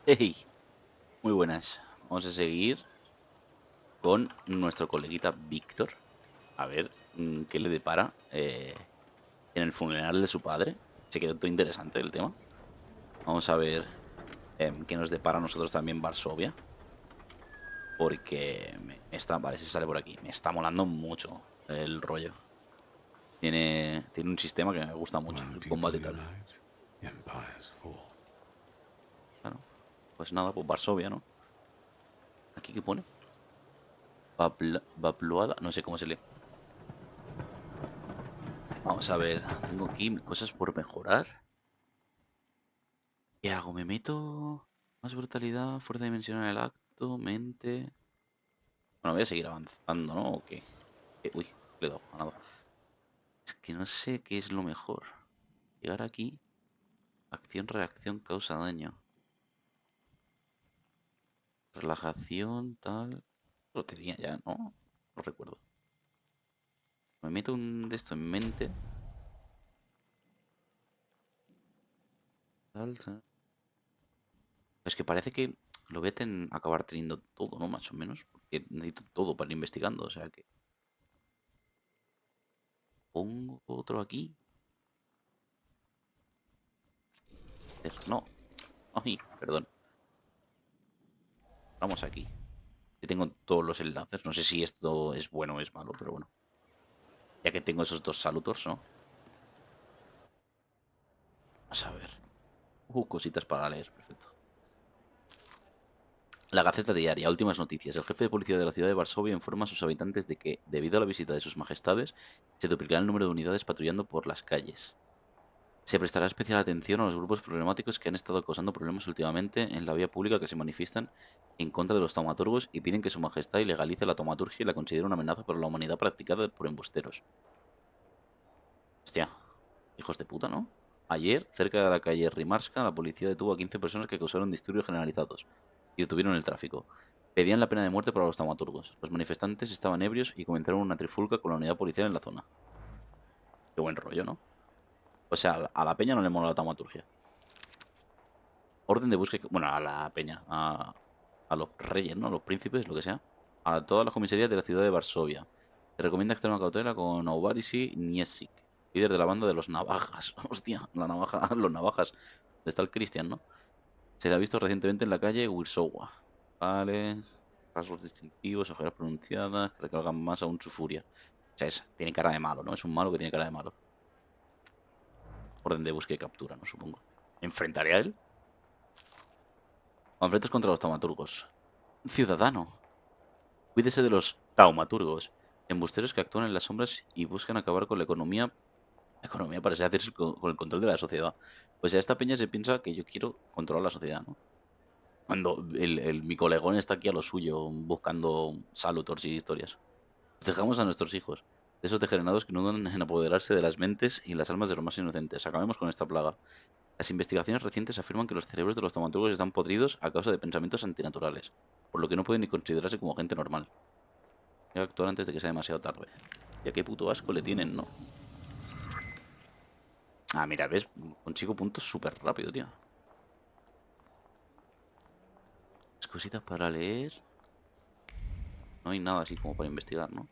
Hey, muy buenas. Vamos a seguir con nuestro coleguita Víctor. A ver qué le depara en el funeral de su padre. Se quedó todo interesante el tema. Vamos a ver qué nos depara a nosotros también Varsovia. Porque vale, si sale por aquí. Me está molando mucho el rollo. Tiene un sistema que me gusta mucho, When el people combate y tal. unite, empires fall. Claro. Pues nada, pues Varsovia, ¿no? ¿Aquí qué pone? Vapluada, no sé cómo se lee. Vamos a ver, tengo aquí cosas por mejorar. ¿Qué hago? ¿Me meto más brutalidad, fuerza dimensional del acto, mente? Bueno, voy a seguir avanzando, ¿no? ¿O qué? Uy, le he dado a nada. Es que no sé qué es lo mejor. Llegar aquí, acción, reacción, causa daño. Relajación, tal. Lo tenía ya, ¿no? No recuerdo. Me meto un de esto en mente. Tal. Es que parece que lo voy a acabar teniendo todo, ¿no? Más o menos. Porque necesito todo para ir investigando. O sea que pongo otro aquí. No. Ay, perdón. Vamos aquí. Que tengo todos los enlaces. No sé si esto es bueno o es malo, pero bueno. Ya que tengo esos dos salutors, ¿no? Vamos a ver. Cositas para leer, perfecto. La Gaceta Diaria, últimas noticias. El jefe de policía de la ciudad de Varsovia informa a sus habitantes de que, debido a la visita de sus majestades, se duplicará el número de unidades patrullando por las calles. Se prestará especial atención a los grupos problemáticos que han estado causando problemas últimamente en la vía pública que se manifiestan en contra de los taumaturgos y piden que su majestad ilegalice la taumaturgia y la considere una amenaza para la humanidad practicada por embusteros. Hostia, hijos de puta, ¿no? Ayer, cerca de la calle Rimarska, la policía detuvo a 15 personas que causaron disturbios generalizados y detuvieron el tráfico. Pedían la pena de muerte para los taumaturgos. Los manifestantes estaban ebrios y comenzaron una trifulca con la unidad policial en la zona. Qué buen rollo, ¿no? O sea, a la peña no le mola la taumaturgia. Orden de búsqueda, bueno, a la peña, a los reyes, ¿no? A los príncipes, lo que sea. A todas las comisarías de la ciudad de Varsovia. Se recomienda extrema cautela con Aubarisi Niesic, líder de la banda de los navajas. Hostia, la navaja, los navajas. ¿Dónde está el Cristian, no? Se le ha visto recientemente en la calle Wirsowa. Vale. Rasgos distintivos, ojeras pronunciadas, que recargan más aún su furia. O sea, tiene cara de malo, ¿no? Es un malo que tiene cara de malo. Orden de búsqueda y captura, ¿no? Supongo. ¿Enfrentaré a él? Panfletos contra los taumaturgos. Ciudadano. Cuídese de los taumaturgos, embusteros que actúan en las sombras y buscan acabar con la economía. La economía parece hacerse con el control de la sociedad. Pues a esta peña se piensa que yo quiero controlar la sociedad, ¿no? Cuando mi colegón está aquí a lo suyo, buscando salutors y historias. Dejamos a nuestros hijos, de esos degenerados que no dudan en apoderarse de las mentes y las almas de los más inocentes. Acabemos con esta plaga. Las investigaciones recientes afirman que los cerebros de los taumaturgos están podridos a causa de pensamientos antinaturales, por lo que no pueden ni considerarse como gente normal. Hay que actuar antes de que sea demasiado tarde. Ya qué puto asco le tienen, ¿no? Ah, mira, ves, consigo puntos súper rápido, tío. Las cositas para leer. No hay nada así como para investigar, ¿no?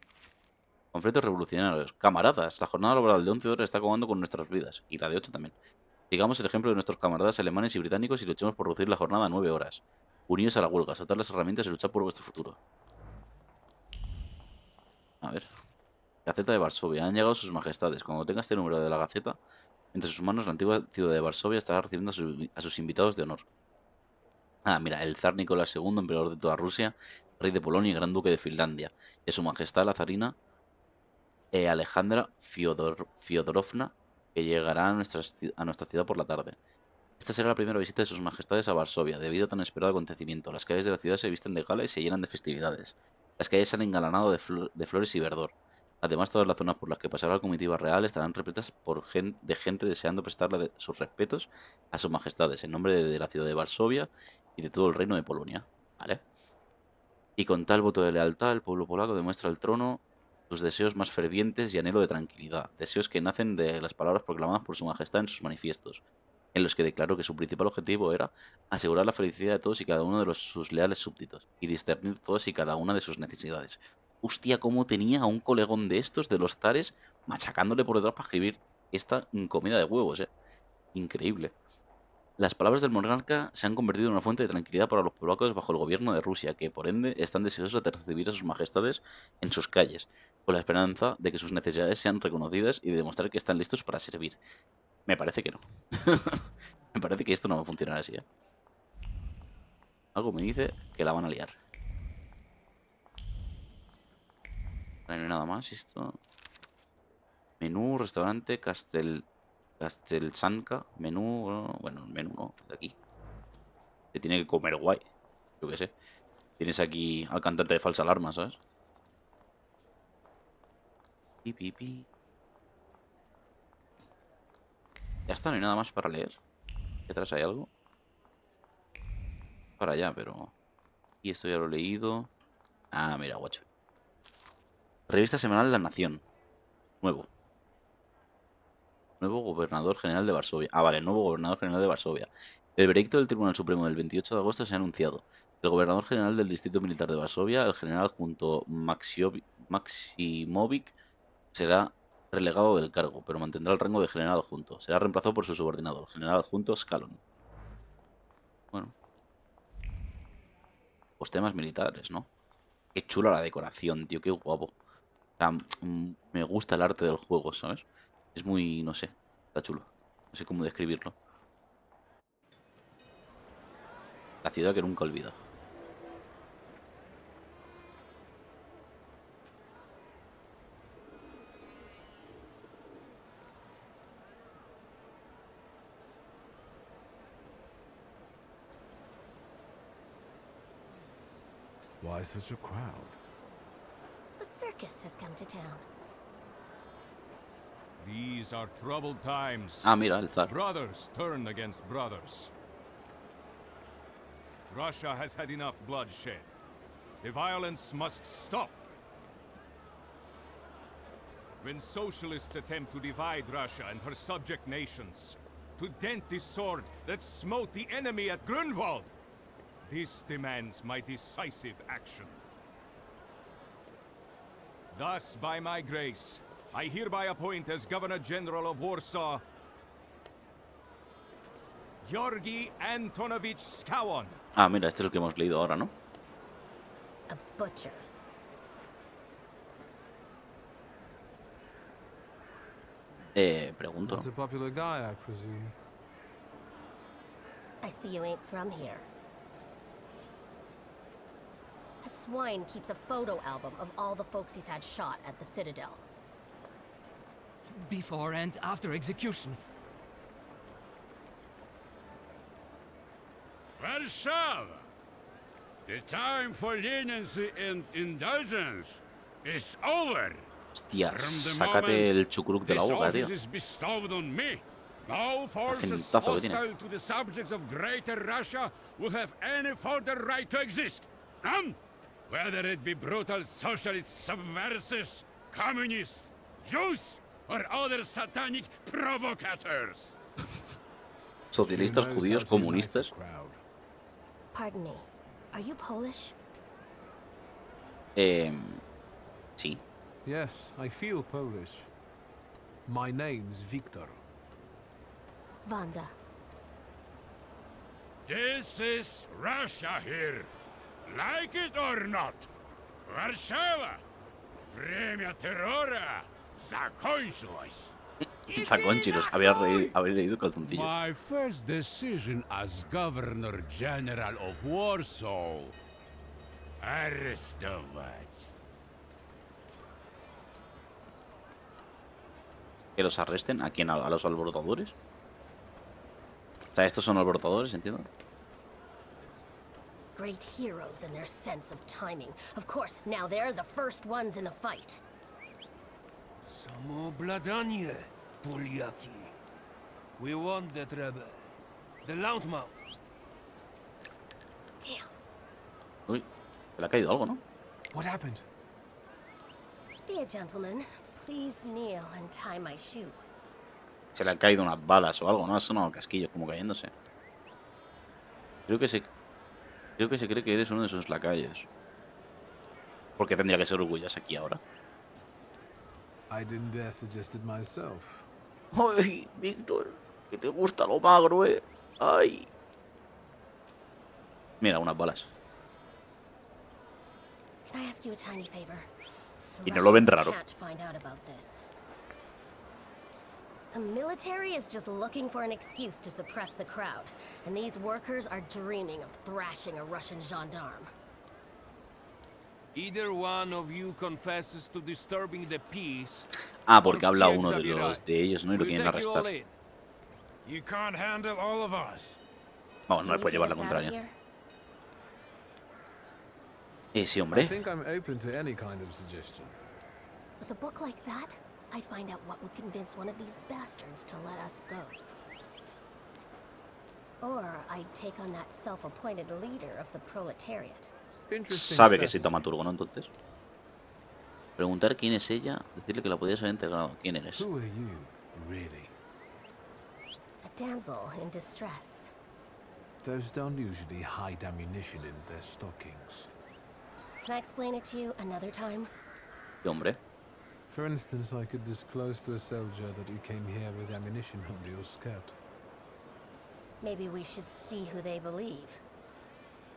Conflictos revolucionarios. Camaradas, la jornada laboral de 11 horas está acabando con nuestras vidas. Y la de 8 también. Sigamos el ejemplo de nuestros camaradas alemanes y británicos y luchemos por reducir la jornada a 9 horas. Unidos a la huelga, soltar las herramientas y luchar por vuestro futuro. A ver. Gaceta de Varsovia. Han llegado sus majestades. Cuando tenga este número de la Gaceta, entre sus manos la antigua ciudad de Varsovia estará recibiendo a sus invitados de honor. Ah, mira, el zar Nicolás II, emperador de toda Rusia, rey de Polonia y gran duque de Finlandia. Y a su majestad la zarina Alejandra Fiodorovna, que llegará a nuestra ciudad por la tarde. Esta será la primera visita de sus majestades a Varsovia, debido a tan esperado acontecimiento. Las calles de la ciudad se visten de gala y se llenan de festividades. Las calles se han engalanado de flores y verdor. Además, todas las zonas por las que pasará la comitiva real estarán repletas de gente deseando prestarle sus respetos a sus majestades en nombre de la ciudad de Varsovia y de todo el reino de Polonia. ¿Vale? Y con tal voto de lealtad, el pueblo polaco demuestra al trono sus deseos más fervientes y anhelo de tranquilidad, deseos que nacen de las palabras proclamadas por su majestad en sus manifiestos. en los que declaró que su principal objetivo era asegurar la felicidad de todos y cada uno de sus leales súbditos y discernir todas y cada una de sus necesidades. Hostia, cómo tenía a un colegón de estos, de los zares, machacándole por detrás para escribir esta comida de huevos, ¿eh? Increíble. Las palabras del monarca se han convertido en una fuente de tranquilidad para los polacos bajo el gobierno de Rusia, que por ende están deseosos de recibir a sus majestades en sus calles, con la esperanza de que sus necesidades sean reconocidas y de demostrar que están listos para servir. Me parece que no. Me parece que esto no va a funcionar así, ¿eh? Algo me dice que la van a liar. Vale, no hay nada más. Esto. Menú, restaurante, Castelsanca. Menú. Bueno, menú no, de aquí. Se tiene que comer guay. Yo qué sé. Tienes aquí al cantante de falsa alarma, ¿sabes? Pi, pi, pi. Ya está, no hay nada más para leer. ¿Detrás hay algo? Para allá, pero. Y esto ya lo he leído. Ah, mira, guacho. Revista semanal La Nación. Nuevo. Nuevo gobernador general de Varsovia. Ah, vale, nuevo gobernador general de Varsovia. El veredicto del Tribunal Supremo del 28 de agosto se ha anunciado. El gobernador general del Distrito Militar de Varsovia, el general junto Maximovic, será relegado del cargo, pero mantendrá el rango de general adjunto. Será reemplazado por su subordinado, el general adjunto Scalon. Bueno, pues temas militares, ¿no? Qué chula la decoración, tío, qué guapo. O sea, me gusta el arte del juego, ¿sabes? Es muy, no sé, está chulo. No sé cómo describirlo. La ciudad que nunca olvida. Why such a crowd? A circus has come to town. These are troubled times. Ah, mira, el zar. Brothers turn against brothers. Russia has had enough bloodshed. The violence must stop. When socialists attempt to divide Russia and her subject nations, to dent the sword that smote the enemy at Grunwald, this demands my decisive action. Thus, by my grace, I hereby appoint as Governor General of Warsaw Georgi Antonovich Skowon. Ah, mira, este es el que hemos leído ahora, ¿no? A butcher. Pregunto. Not a popular guy, I presume. I see you ain't from here. That swine keeps a photo album of all the folks he's had shot at the Citadel. Before and after execution. Warsaw! The time for leniency and indulgence is over. Hostias, From the sácate el moment chucruc de la this boca, office tío. is bestowed on me, no forces Acentazo que tiene. hostile to the subjects of Greater Russia will have any further right to exist. None! Whether it be brutal socialist subversives, communists, Jews, or other satanic provocators. Socialistas, She knows judíos, how to unite a comunistas. crowd. Pardon me. Are you Polish? Sí. Yes, I feel Polish. My name's Victor. Wanda. This is Russia here. Like it or not. Warszawa. Время террора закончилось. Zaconchiros, habría leído calzoncillos. My first decision as Governor General of Warsaw. Arrestować. Que los arresten. ¿A quién? ¿A los alborotadores? O sea, estos son alborotadores, entiendo. Great heroes in their sense of timing. Of course, now they're the first ones in the fight. Samobladanie, Poliaki. We want that rebel. The Loudmouth. Damn. Uy, se le ha caído algo, ¿no? What happened? Be a gentleman. Please kneel and tie my shoe. Se le han caído unas balas o algo, ¿no? Ha sonado casquillos como cayéndose. Creo que se, creo que se cree que eres uno de sus lacayos. ¿Por qué tendría que ser orgulloso aquí ahora? I didn't dare suggest it myself. ¡Ay, Víctor! Que te gusta lo magro, ¿eh? ¡Ay! Mira, unas balas. Can I ask you a tiny favor? The Y no lo ven Russians raro. can't find out about this. The military is just looking for an excuse to suppress the crowd, and these workers are dreaming of thrashing a Russian gendarme. Either one of you confesses to disturbing the peace, Ah, or porque habla fear uno de Zabirai. ellos, ¿no? Y lo We'll quieren take you all arrestar. in. You can't handle all of us. Vamos, no Can le you puede get llevar la us out of contraria. Sí, I hombre. think I'm open to any kind of suggestion. With a book like that, I'd find out what would convince one of these bastards to let us go. Or I'd take on that self-appointed leader of the proletariat. Interesting Sabe que soy strategy. taumaturgo, ¿no? Entonces. Preguntar quién es ella, decirle que la podías haber integrado. ¿Quién eres? Who are you, really? A damsel in distress. Those don't usually hide ammunition in their stockings. Can I explain it to you another time? Sí, hombre. For instance, I could disclose to a soldier that you came here with ammunition under your skirt. Maybe we should see who they believe.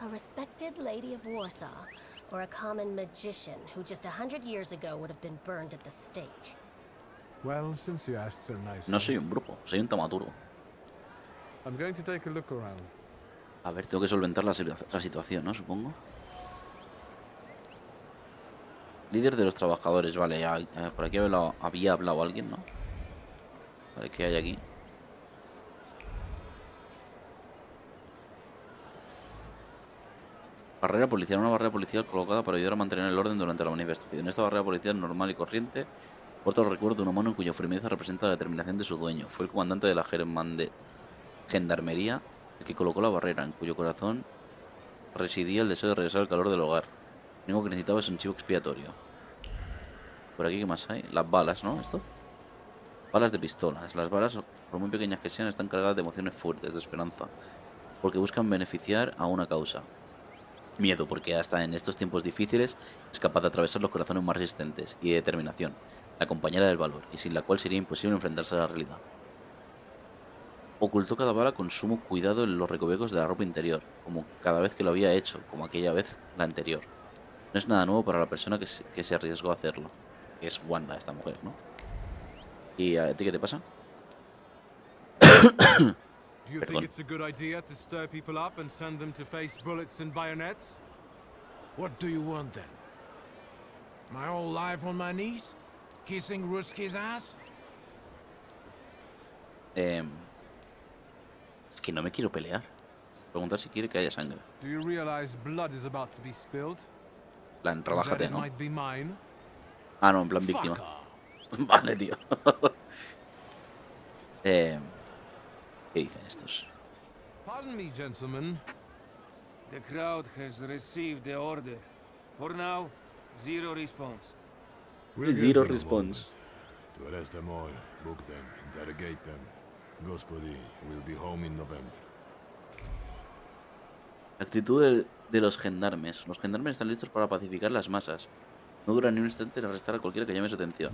A respected lady of Warsaw, or a common magician who just 100 years ago would have been burned at the stake. Well, since you asked so nicely, No soy un brujo, soy un taumaturgo. I'm going to take a look around. A ver, tengo que solventar la situación, ¿no? Supongo. Líder de los trabajadores, vale. Por aquí había hablado alguien, ¿no? Vale, ¿qué hay aquí? Barrera policial, una barrera policial colocada para ayudar a mantener el orden durante la manifestación. Esta barrera policial normal y corriente porta el recuerdo de un humano en cuya firmeza representa la determinación de su dueño. Fue el comandante de la gendarmería el que colocó la barrera, en cuyo corazón residía el deseo de regresar al calor del hogar. Lo único que necesitaba es un chivo expiatorio. Por aquí, ¿qué más hay? Las balas, ¿no? Esto. Balas de pistolas. Las balas, por muy pequeñas que sean, están cargadas de emociones fuertes, de esperanza, porque buscan beneficiar a una causa. Miedo, porque hasta en estos tiempos difíciles es capaz de atravesar los corazones más resistentes, y determinación, la compañera del valor, y sin la cual sería imposible enfrentarse a la realidad. Ocultó cada bala con sumo cuidado en los recovecos de la ropa interior, como cada vez que lo había hecho, como aquella vez la anterior. No es nada nuevo para la persona que se arriesgó a hacerlo. Que es Wanda, esta mujer, ¿no? ¿Y a ti qué te pasa? Do you think it's a good idea to stir people up and send them to face bullets and bayonets? What do you want then? My whole life on my knees? Kissing Ruski's ass? Es que no me quiero pelear. Preguntar si quiere que haya sangre. Do you realize blood is about to be spilled? En plan, And that relájate, it ¿no? might be mine? Ah, no, en plan víctima. Fuck off. Vale, tío. ¿Qué dicen estos? Pardon me, gentlemen. The crowd has received the order. For now, zero response. We'll give Zero them a response. moment to arrest them all, book them, interrogate them. Gospodi will be home in November. Actitud de los gendarmes. Los gendarmes están listos para pacificar las masas. No dura ni un instante en arrestar a cualquiera que llame su atención.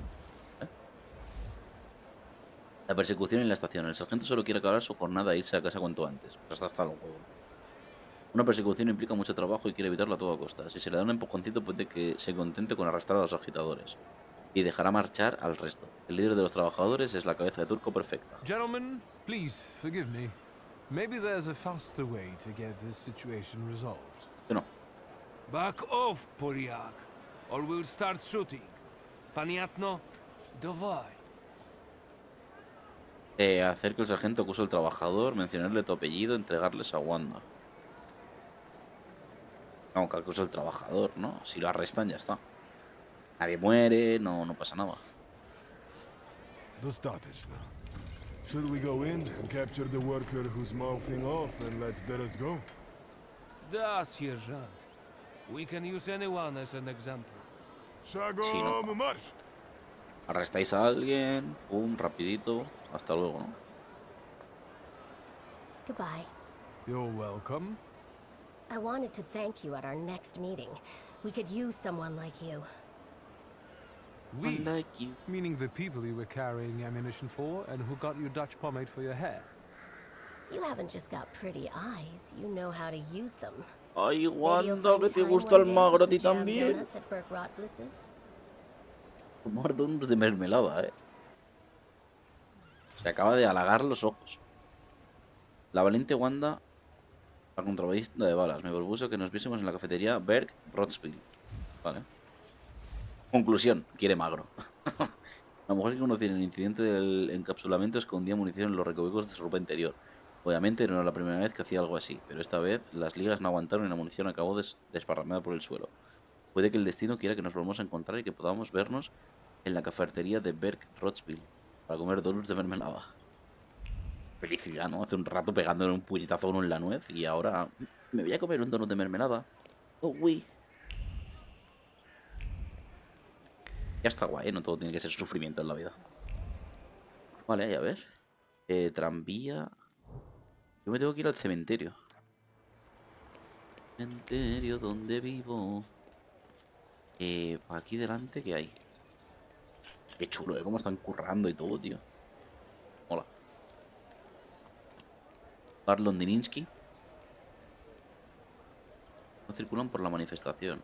La persecución en la estación. El sargento solo quiere acabar su jornada e irse a casa cuanto antes. Pues hasta los huevos. Una persecución implica mucho trabajo y quiere evitarlo a toda costa. Si se le da un empujoncito puede que se contente con arrastrar a los agitadores. Y dejará marchar al resto. El líder de los trabajadores es la cabeza de turco perfecta. Gentlemen, please forgive me. Maybe there's a faster way to get this situation resolved. ¿Qué no? Back off, Polyak, or we'll start shooting. Paniatno, davai. Hacer que el sargento acuse al trabajador, mencionarle tu apellido, entregarles a Wanda. No, que acuse al trabajador, ¿no? Si lo arrestan ya está. Nadie muere, no pasa nada. Достаточно. Should we go in and capture the worker who's mouthing off and let Deres go? Da, Sergeant. We can use anyone as an example. Шагом Sí, no. march! Arrestáis a alguien, pum, rapidito. Hasta luego, ¿no? Goodbye. You're welcome. I wanted to thank you at our next meeting. We could use someone like you. We, Like you. meaning the people you were carrying ammunition for and who got you Dutch pomade for your hair. You haven't just got pretty eyes, you know how to use them. Ay, Maybe you'll Wanda, find que te time gusta one el day for magro a some ti jam también. donuts at Burke Rotblitz's. Tomar donuts de mermelada, Se acaba de halagar los ojos. La valiente Wanda, la contrabandista de balas, me propuso que nos viésemos en la cafetería Berg Rotsville. Vale. Conclusión, quiere magro. La mujer que conocí en el incidente del encapsulamiento escondía munición en los recovecos de su ropa interior. Obviamente no era la primera vez que hacía algo así, pero esta vez las ligas no aguantaron y la munición acabó desparramada por el suelo. Puede que el destino quiera que nos volvamos a encontrar y que podamos vernos en la cafetería de Berg Rotsville para comer donuts de mermelada. Felicidad, ¿no? Hace un rato pegándole un puñetazo a uno en la nuez y ahora me voy a comer un donut de mermelada. Oh, uy. Ya está guay, ¿eh? No todo tiene que ser sufrimiento en la vida. Vale, a ver. Tranvía. Yo me tengo que ir al cementerio. Cementerio donde vivo. Aquí delante, ¿qué hay? Qué chulo, ¿eh? Cómo están currando y todo, tío. Hola. Bar Londininsky. No circulan por la manifestación.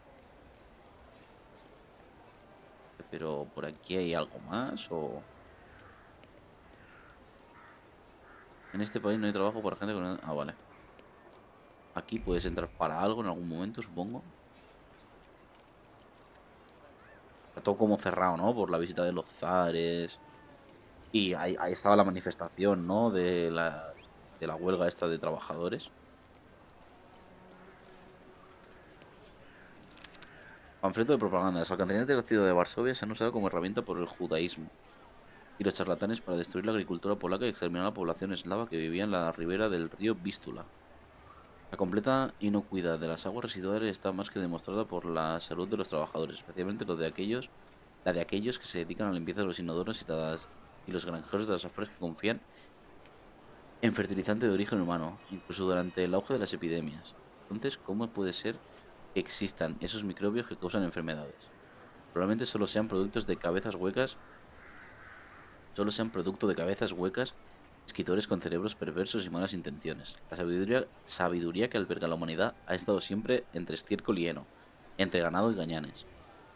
Pero por aquí hay algo más o... En este país no hay trabajo para gente con... Ah, vale. Aquí puedes entrar para algo en algún momento, supongo. Está todo como cerrado, ¿no? Por la visita de los zares. Y ahí estaba la manifestación, ¿no? De la huelga esta de trabajadores. Panfleto de propaganda. Las alcantarillas de la ciudad de Varsovia se han usado como herramienta por el judaísmo y los charlatanes para destruir la agricultura polaca y exterminar a la población eslava que vivía en la ribera del río Vístula. La completa inocuidad de las aguas residuales está más que demostrada por la salud de los trabajadores, especialmente la de aquellos que se dedican a la limpieza de los inodoros y los granjeros de las afueras que confían en fertilizante de origen humano, incluso durante el auge de las epidemias. Entonces, ¿cómo puede ser que existan esos microbios que causan enfermedades? Probablemente solo sean producto de cabezas huecas, escritores con cerebros perversos y malas intenciones. La sabiduría que alberga la humanidad ha estado siempre entre estiércol y heno, entre ganado y gañanes.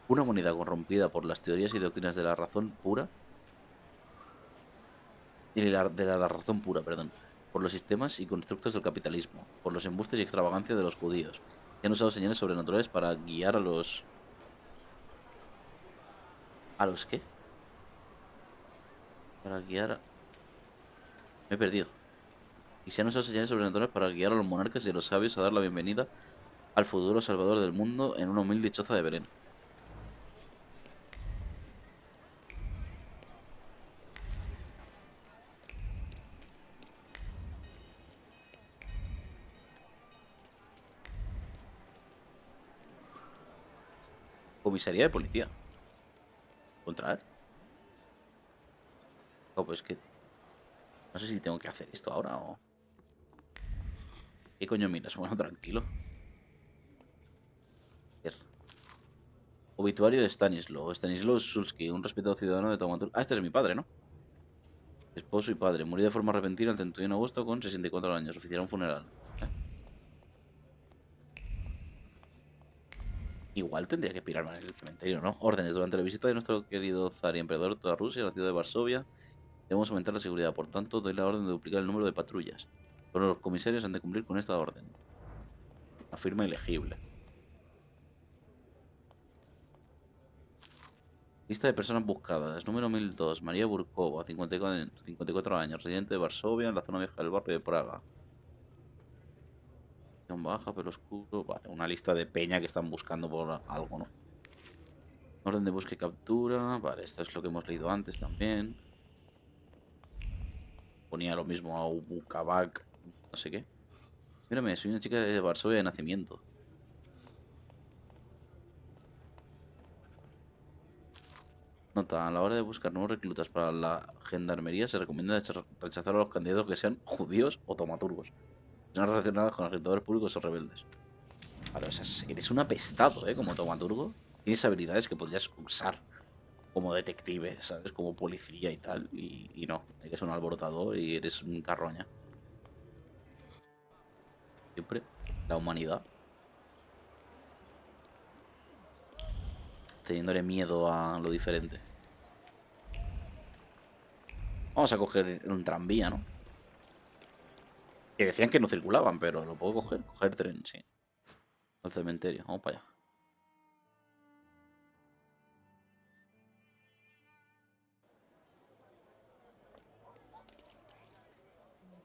Una humanidad corrompida por las teorías y doctrinas de la razón pura, de la razón pura, perdón, por los sistemas y constructos del capitalismo, por los embustes y extravagancia de los judíos, que han usado señales sobrenaturales para guiar ¿a los qué? Para guiar Me he perdido. Y se han usado señales sobrenaturales para guiar a los monarcas y a los sabios a dar la bienvenida al futuro salvador del mundo en una humilde choza de Belén. Comisaría de policía. ¿Contra él? Oh, pues que... No sé si tengo que hacer esto ahora o... ¿Qué coño miras? Bueno, tranquilo. Ver. Obituario de Stanislaw. Stanislaw Sulski, un respetado ciudadano de Thaumaturge. Ah, este es mi padre, ¿no? Esposo y padre. Murió de forma repentina el 31 de agosto con 64 años. Oficiará un funeral. Igual tendría que pirarme en el cementerio, ¿no? Órdenes. Durante la visita de nuestro querido zar y emperador de toda Rusia a la ciudad de Varsovia, debemos aumentar la seguridad. Por tanto, doy la orden de duplicar el número de patrullas. Todos los comisarios han de cumplir con esta orden. Una firma ilegible. Lista de personas buscadas. Número 1002. María Burkova, 54 años, residente de Varsovia, en la zona vieja del barrio de Praga. Baja, pelo oscuro. Vale, una lista de peña que están buscando por algo, ¿no? Orden de búsqueda y captura. Vale, esto es lo que hemos leído antes también. Ponía lo mismo a Ukabak, no sé qué. Mírame, soy una chica de Varsovia de nacimiento. Nota, a la hora de buscar nuevos reclutas para la gendarmería se recomienda rechazar a los candidatos que sean judíos o taumaturgos, que sean relacionados con agitadores públicos o rebeldes. Vale, o sea, eres un apestado, ¿eh? Como taumaturgo. Tienes habilidades que podrías usar como detective, ¿sabes? Como policía y tal. Y no, eres un alborotador y eres un carroña. Siempre la humanidad teniéndole miedo a lo diferente. Vamos a coger un tranvía, ¿no? Que decían que no circulaban, pero lo puedo coger. Coger tren, sí. Al cementerio. Vamos para allá.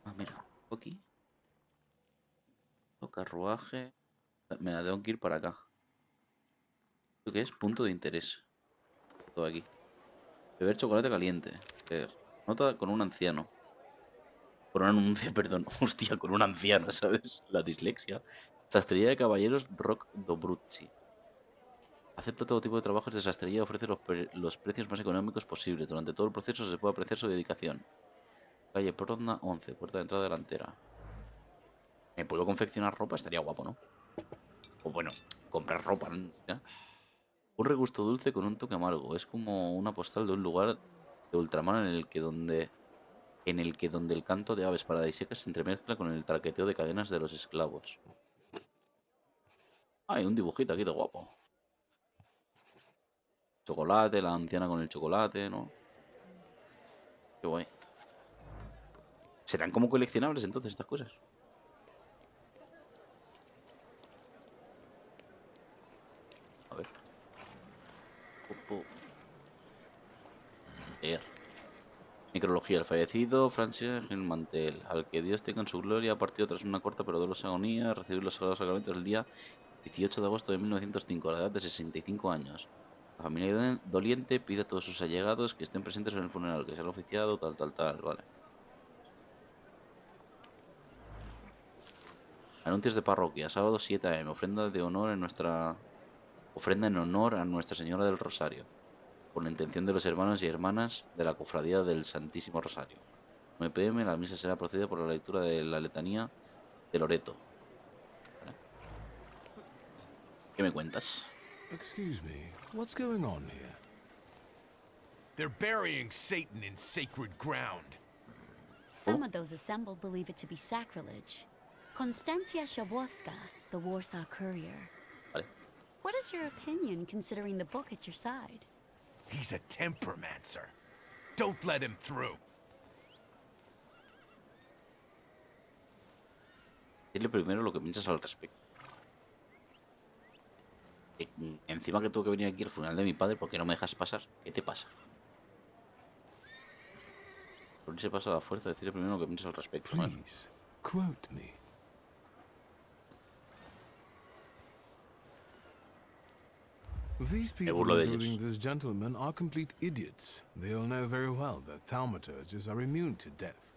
Ah, mira. Aquí. Carruaje. Me la tengo que ir para acá. ¿Esto qué es? Punto de interés. Todo aquí. Beber chocolate caliente. Leer. Nota con un anciano. Con un anuncio, perdón. Hostia, con un anciano, ¿sabes? La dislexia. Sastrería de caballeros Rock Dobruzzi. Acepta todo tipo de trabajos de sastrería y ofrece los precios más económicos posibles. Durante todo el proceso se puede apreciar su dedicación. Calle Prodna 11, puerta de entrada delantera. ¿Me puedo confeccionar ropa? Estaría guapo, ¿no? O bueno, comprar ropa, ¿no? ¿Ya? Un regusto dulce con un toque amargo. Es como una postal de un lugar de ultramar en el que el canto de aves paradisíacas se entremezcla con el traqueteo de cadenas de los esclavos. Hay un dibujito aquí de guapo. Chocolate, la anciana con el chocolate, ¿no? Qué guay. ¿Serán como coleccionables entonces estas cosas? A ver. Leer. Necrología. El fallecido Francis Mantel, al que Dios tenga en su gloria, ha partido tras una corta pero dolorosa agonía, a recibir los sagrados sacramentos el día 18 de agosto de 1905, a la edad de 65 años. La familia doliente pide a todos sus allegados que estén presentes en el funeral, que sea el oficiado, tal, vale. Anuncios de parroquia, sábado 7 a.m., ofrenda en honor a Nuestra Señora del Rosario, por la intención de los hermanos y hermanas de la Cofradía del Santísimo Rosario. 9 p.m. la misa será procedida por la lectura de la letanía de Loreto. ¿Vale? ¿Qué me cuentas? Excuse me, what's going on here? They're burying Satan in sacred ground. Some of those assembled believe it to be sacrilege. Konstancja Shabowska, the Warsaw Courier. Vale. What is your opinion, considering the book at your side? He's a tempermancer. Don't let him through. Dile primero lo que piensas al respecto. Encima que tuve que venir aquí al funeral de mi padre, ¿por qué no me dejas pasar? ¿Qué te pasa? Por se pasa a la fuerza, decirle primero lo que piensas al respecto. ¿Vale? Please, quote me. These people, burlo de including ellos. this gentleman, are complete idiots. They all know very well that thaumaturges are immune to death.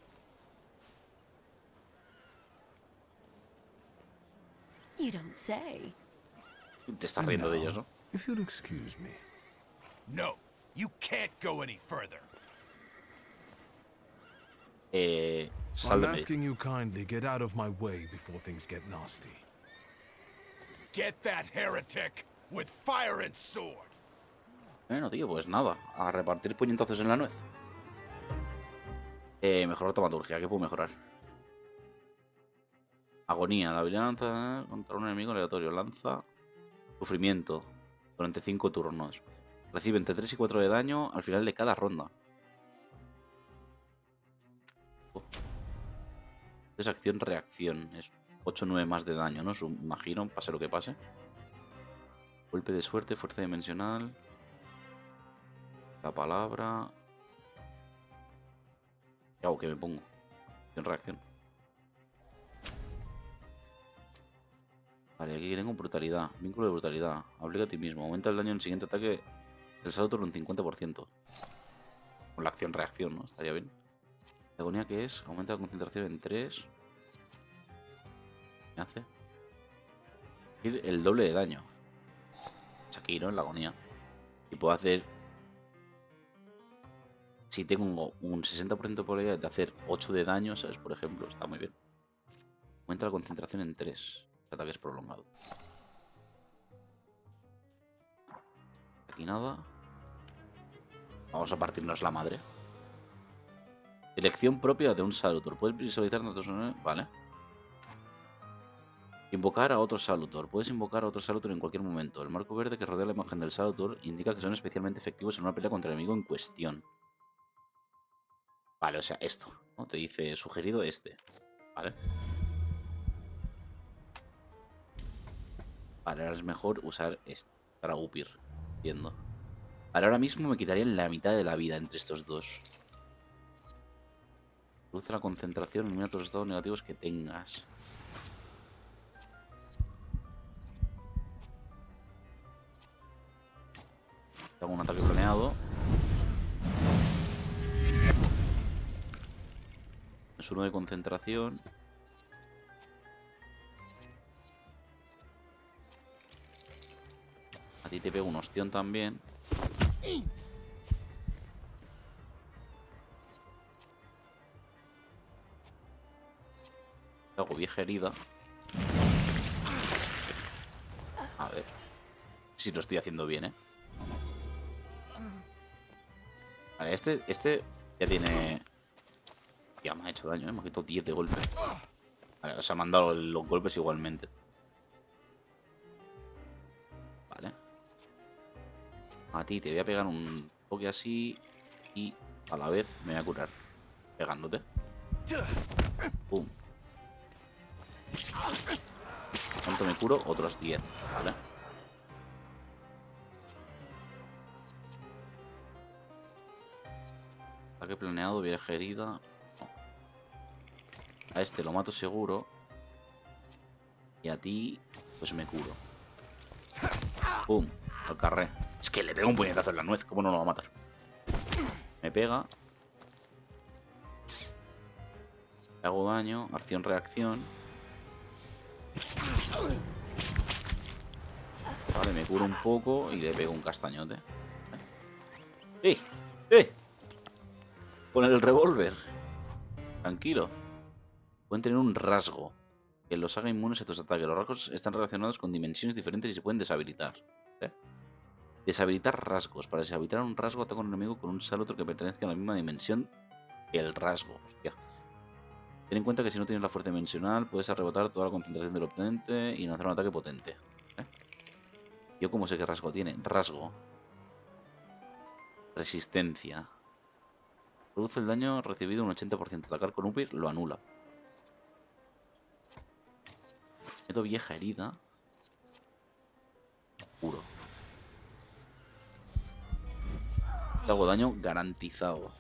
You don't say. Te estás riendo de ellos, ¿no? If you'll excuse me. No, you can't go any further. Sal I'm de medio. asking you kindly get out of my way before things get nasty. Get that heretic with fire and sword. Bueno, tío, pues nada. A repartir puñetazos en la nuez. Mejorar taumaturgia. ¿Qué puedo mejorar? Agonía. La habilidad lanza contra un enemigo aleatorio. Lanza sufrimiento durante 5 turnos. Recibe entre 3 y 4 de daño al final de cada ronda. Es acción-reacción. Es 8 o 9 más de daño, ¿no? Imagino, pase lo que pase. Golpe de suerte, fuerza dimensional. La palabra. ¿Qué hago? ¿Qué me pongo? Acción-reacción. Vale, aquí tengo brutalidad. Vínculo de brutalidad. Aplica a ti mismo. Aumenta el daño en el siguiente ataque del salto en un 50%. Con la acción-reacción, ¿no? Estaría bien. La agonía que es, aumenta la concentración en 3. ¿Me hace? El doble de daño. Es aquí, ¿no? En la agonía. Y puedo hacer Si tengo un 60% de probabilidad de hacer 8 de daño, ¿sabes? Por ejemplo, está muy bien. Aumenta la concentración en 3. Ataques prolongados. Aquí nada. Vamos a partirnos la madre. Elección propia de un Salutor. Puedes visualizar datos. Vale. Invocar a otro Salutor. Puedes invocar a otro Salutor en cualquier momento. El marco verde que rodea la imagen del Salutor indica que son especialmente efectivos en una pelea contra el enemigo en cuestión. Vale, o sea, esto, ¿no? Te dice sugerido este. Vale. Vale, ahora es mejor usar esto para upir. Entiendo. Vale, ahora mismo me quitaría la mitad de la vida entre estos dos. Reduce la concentración, elimina todos los estados negativos que tengas. Hago un ataque planeado. Es uno de concentración. A ti te pego un ostión también. Hago vieja herida. A ver. Si lo estoy haciendo bien, ¿eh? Vale, este ya tiene... Ya me ha hecho daño, ¿eh? Me ha quitado 10 de golpe. Vale, o sea, me han dado los golpes igualmente. Vale. A ti te voy a pegar un toque así y a la vez me voy a curar pegándote. Pum. ¿Cuánto me curo? Otros 10, ¿vale? Ataque planeado, vieja herida. No. A este lo mato seguro. Y a ti, pues me curo. Pum. Al carré. Es que le pego un puñetazo en la nuez. ¿Cómo no lo va a matar? Me pega. Le hago daño. Acción-reacción. Vale, me curo un poco y le pego un castañote. ¡Eh! ¡Eh! Con el revólver. Tranquilo. Pueden tener un rasgo que los haga inmunes a tus ataques. Los rasgos están relacionados con dimensiones diferentes y se pueden deshabilitar. ¿Eh? Deshabilitar rasgos. Para deshabilitar un rasgo, ataca a un enemigo con un Salutor que pertenece a la misma dimensión que el rasgo. Hostia. Ten en cuenta que si no tienes la fuerza dimensional, puedes rebotar toda la concentración del oponente y no hacer un ataque potente. ¿Eh? ¿Yo cómo sé qué rasgo tiene? Rasgo. Resistencia. Reduce el daño recibido un 80%. Atacar con Upir lo anula. Meto vieja herida. Puro. Te hago daño garantizado.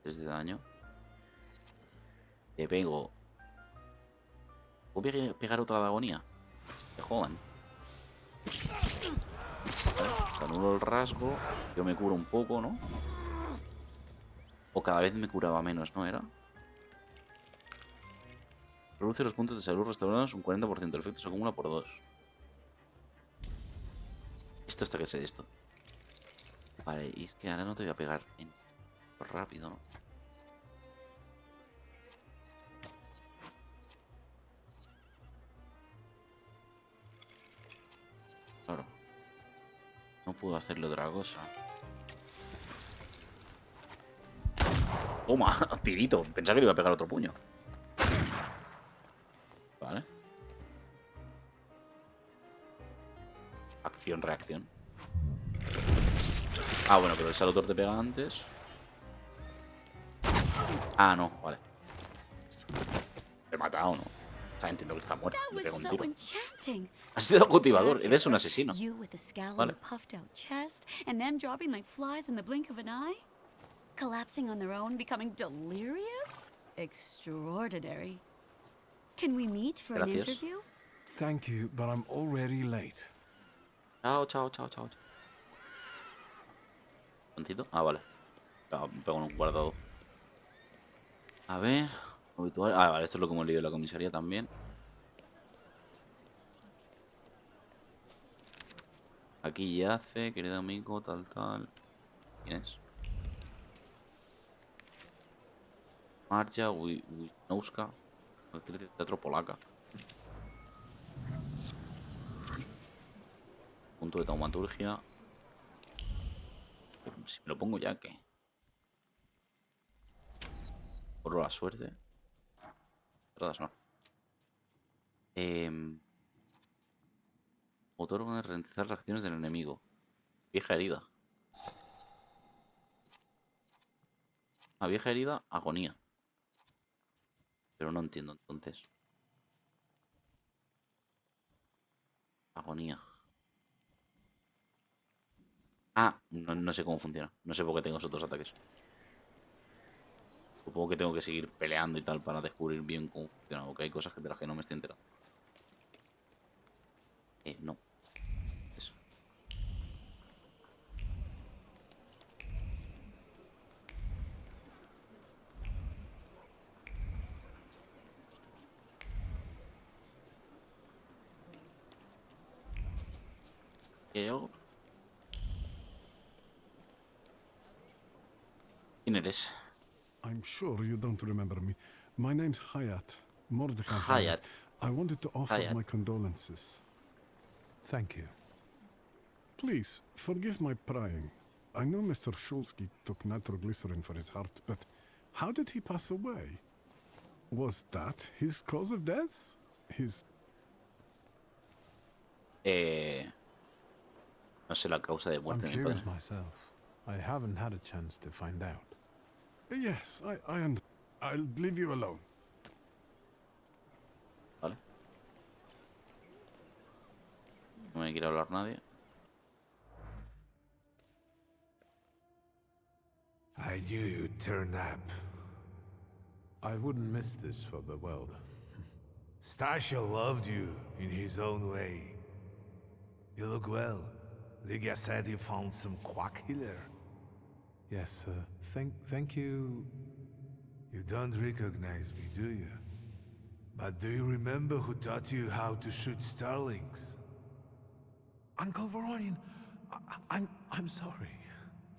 3 de daño. Te pego. ¿Puedo pegar otra de agonía? Que jodan. Vale, anulo el rasgo. Yo me curo un poco, ¿no? O cada vez me curaba menos, ¿no era? Reduce los puntos de salud restaurados un 40%. El efecto se acumula por 2. Esto hasta que sé esto. Vale, y es que ahora no te voy a pegar en... rápido, ¿no? Claro. No puedo hacerle otra cosa. Toma, tirito. Pensaba que le iba a pegar otro puño. Vale. Acción-reacción. Ah, bueno, pero el Salutor te pega antes. Ah, no, vale. Te he matado, ¿no? O sea, entiendo que está muerto. That Le was pego un so tiro. enchanting. Has sido cultivador. Eres un asesino. You with a scowl Vale. and a puffed out chest, and them dropping like flies in the blink of an eye? Collapsing on their own, becoming delirious? Extraordinary. Can we meet for an Gracias. interview? Thank you, but I'm already late. Chao, chao, chao, chao. ¿Tantito? Ah, vale. Me pego en un guardado. A ver. Habitual. Ah, vale, esto es lo que hemos leído en la comisaría también. Aquí yace, querido amigo, tal, tal. ¿Quién es? Marja Wisnowska, actriz de teatro polaca. Punto de taumaturgia. Si me lo pongo ya, ¿qué? Por la suerte. Todas no. Otorga ralentizar las acciones del enemigo. Vieja herida. A vieja herida, agonía. Pero no entiendo entonces. Agonía. Ah, no sé cómo funciona. No sé por qué tengo esos otros ataques. Supongo que tengo que seguir peleando y tal para descubrir bien cómo funciona. Porque hay cosas de las que no me estoy enterando. No. Eso. ¿Hay algo? ¿Quién eres? I'm sure you don't remember me. My name's Hayat. Mordecai Hayat. Hayat. I wanted to offer Hayat. my condolences. Thank you. Please, forgive my prying. I know Mr. Shulsky took nitroglycerin for his heart, but how did he pass away? Was that his cause of death? His... No sé la causa de I'm muerte de mi curious padre. myself. I haven't had a chance to find out. Yes, I'll leave you alone. Vale. No me quiere hablar nadie. I knew you'd turn up. I wouldn't miss this for the world. Stasha loved you in his own way. You look well. Ligia said he found some quack healer. Yes, thank you. You don't recognize me, do you? But do you remember who taught you how to shoot starlings? Uncle Voronin, I'm sorry.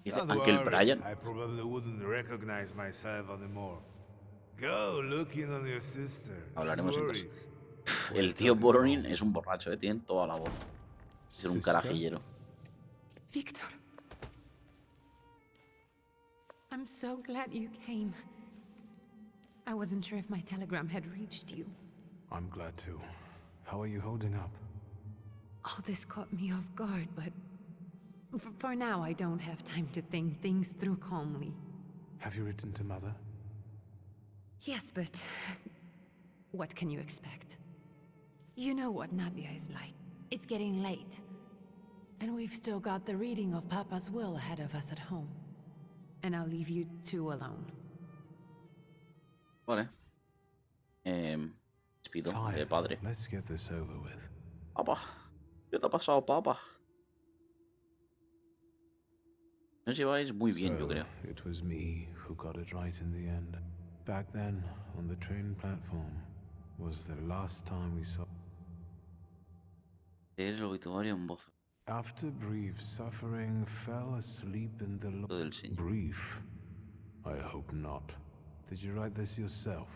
Dice Don't Uncle worry, Brian. I probably wouldn't recognize myself anymore. Go looking on your sister. She's Hablaremos worried. entonces. We'll El tío talk it Boronin all. es un borracho, tiene toda la voz. Es un Sister? carajillero. Victor. I'm so glad you came. I wasn't sure if my telegram had reached you. I'm glad too. How are you holding up? All this caught me off guard, but for now I don't have time to think things through calmly. Have you written to Mother? Yes, but what can you expect? You know what Nadia is like. It's getting late. And we've still got the reading of Papa's will ahead of us at home. And I'll leave you two alone. Vale. Despido de Fine. padre. Let's get this over with. Papá. ¿Qué te ha pasado, papá? Nos lleváis muy bien, yo creo. It was me who got it right in the end. Back then, on the train platform, was the last time we saw... Leer el obituario en voz After brief suffering, fell asleep in the del Señor. Brief? I hope not. Did you write this yourself?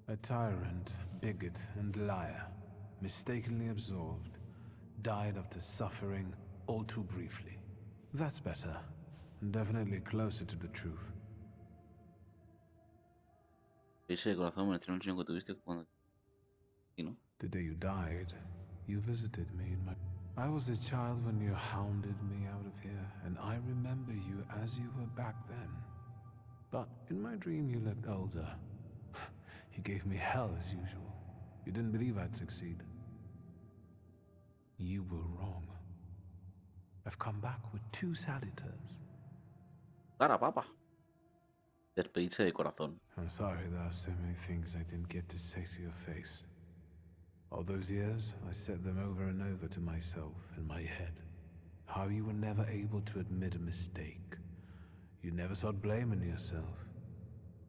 A tyrant, bigot, and liar, mistakenly absolved, died after suffering all too briefly. That's better, and definitely closer to the truth. Ese de corazón me un sueño que tuviste cuando... ¿Sí, no? The day you died, you visited me in my... I was a child when you hounded me out of here, and I remember you as you were back then. But in my dream you looked older. You gave me hell as usual. You didn't believe I'd succeed. You were wrong. I've come back with 2 salutars. Cara, papá. Despedirse de corazón. I'm sorry there are so many things I didn't get to say to your face. All those years, I said them over and over to myself in my head. How you were never able to admit a mistake. You never sought blame in yourself.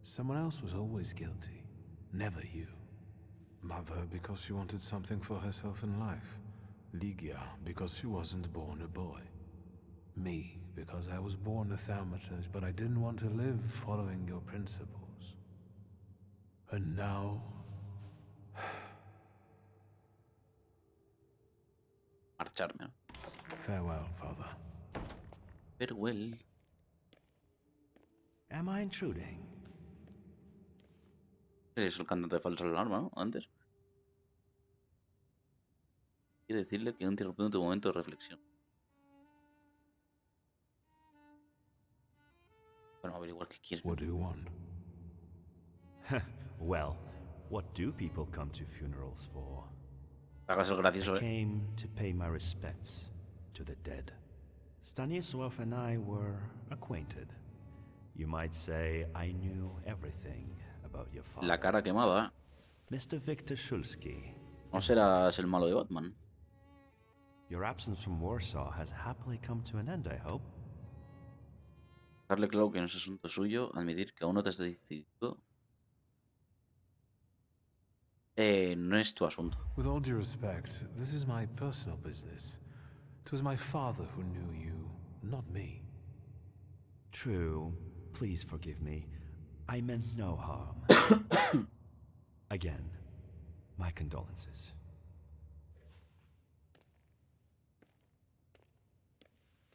Someone else was always guilty, never you. Mother because she wanted something for herself in life. Ligia because she wasn't born a boy. Me, because I was born a Thaumaturge, but I didn't want to live following your principles. And now... Marcharme. Farewell, Father. Farewell. Am I intruding? Es el cantante de falsa alarma, ¿no? Antes. Quiere decirle que he interrumpido tu momento de reflexión. Bueno, averiguar qué quieres. What do you want? Well, what do people come to funerals for? Hagas el gracioso, I came to pay my respects to the dead. Stanisław and I were acquainted. You might say I knew everything about your father. La cara quemada, Mr. Victor Szulski. No serás el malo de Batman. Your absence from Warsaw has happily come to an end, I hope. Dejarle claro que no es asunto suyo, admitir que aún no te has decidido. No es tu asunto. With all due respect, this is my personal business. It was my father who knew you, not me. True. Please forgive me. I meant no harm. Again, my condolences.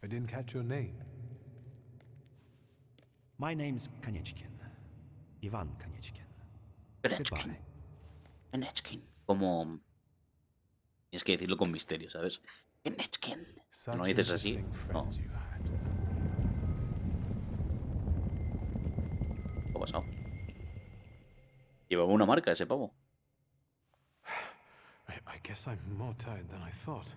I didn't catch your name. My name's Kaniechkin. Ivan Kaniechkin. Kaniechkin. Kaniechkin. Como... Tienes que decirlo con misterio, ¿sabes? Kaniechkin. No dices así. No. ¿Qué ha pasado? Llevaba una marca ese pavo. I guess I'm more tired than I thought.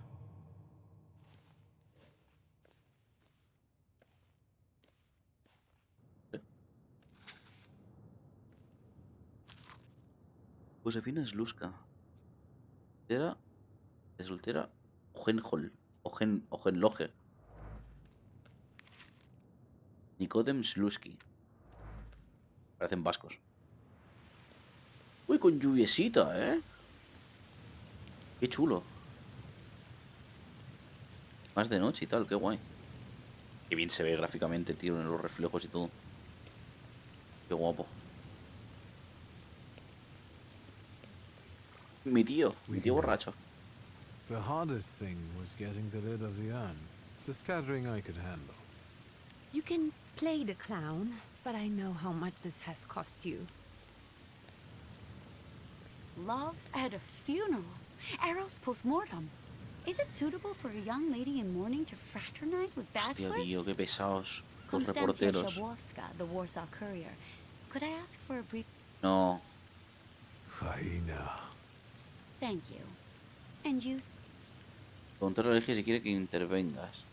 Josefina Sluska. Soltera. De soltera. Ogenhol. Ogenloge. Nikodem Sluski. Parecen vascos. Uy, con lluviesita, ¿eh? Qué chulo. Más de noche y tal, qué guay. Qué bien se ve gráficamente, tío, en los reflejos y todo. Qué guapo. Mi tío borracho. The hardest thing was getting the lid of the urn. The scattering I could handle. You can play the clown, but I know how much this has cost you. Love at a funeral. Eros post-mortem. Is it suitable for a young lady in mourning to fraternize with Hostia, bachelors? tío, qué pesados los Konstancja reporteros. Shabowska, the Warsaw Courier. Could I ask for a brief... No. Faina. Thank you. And you... Preguntarle a Ligia si quiere que intervengas.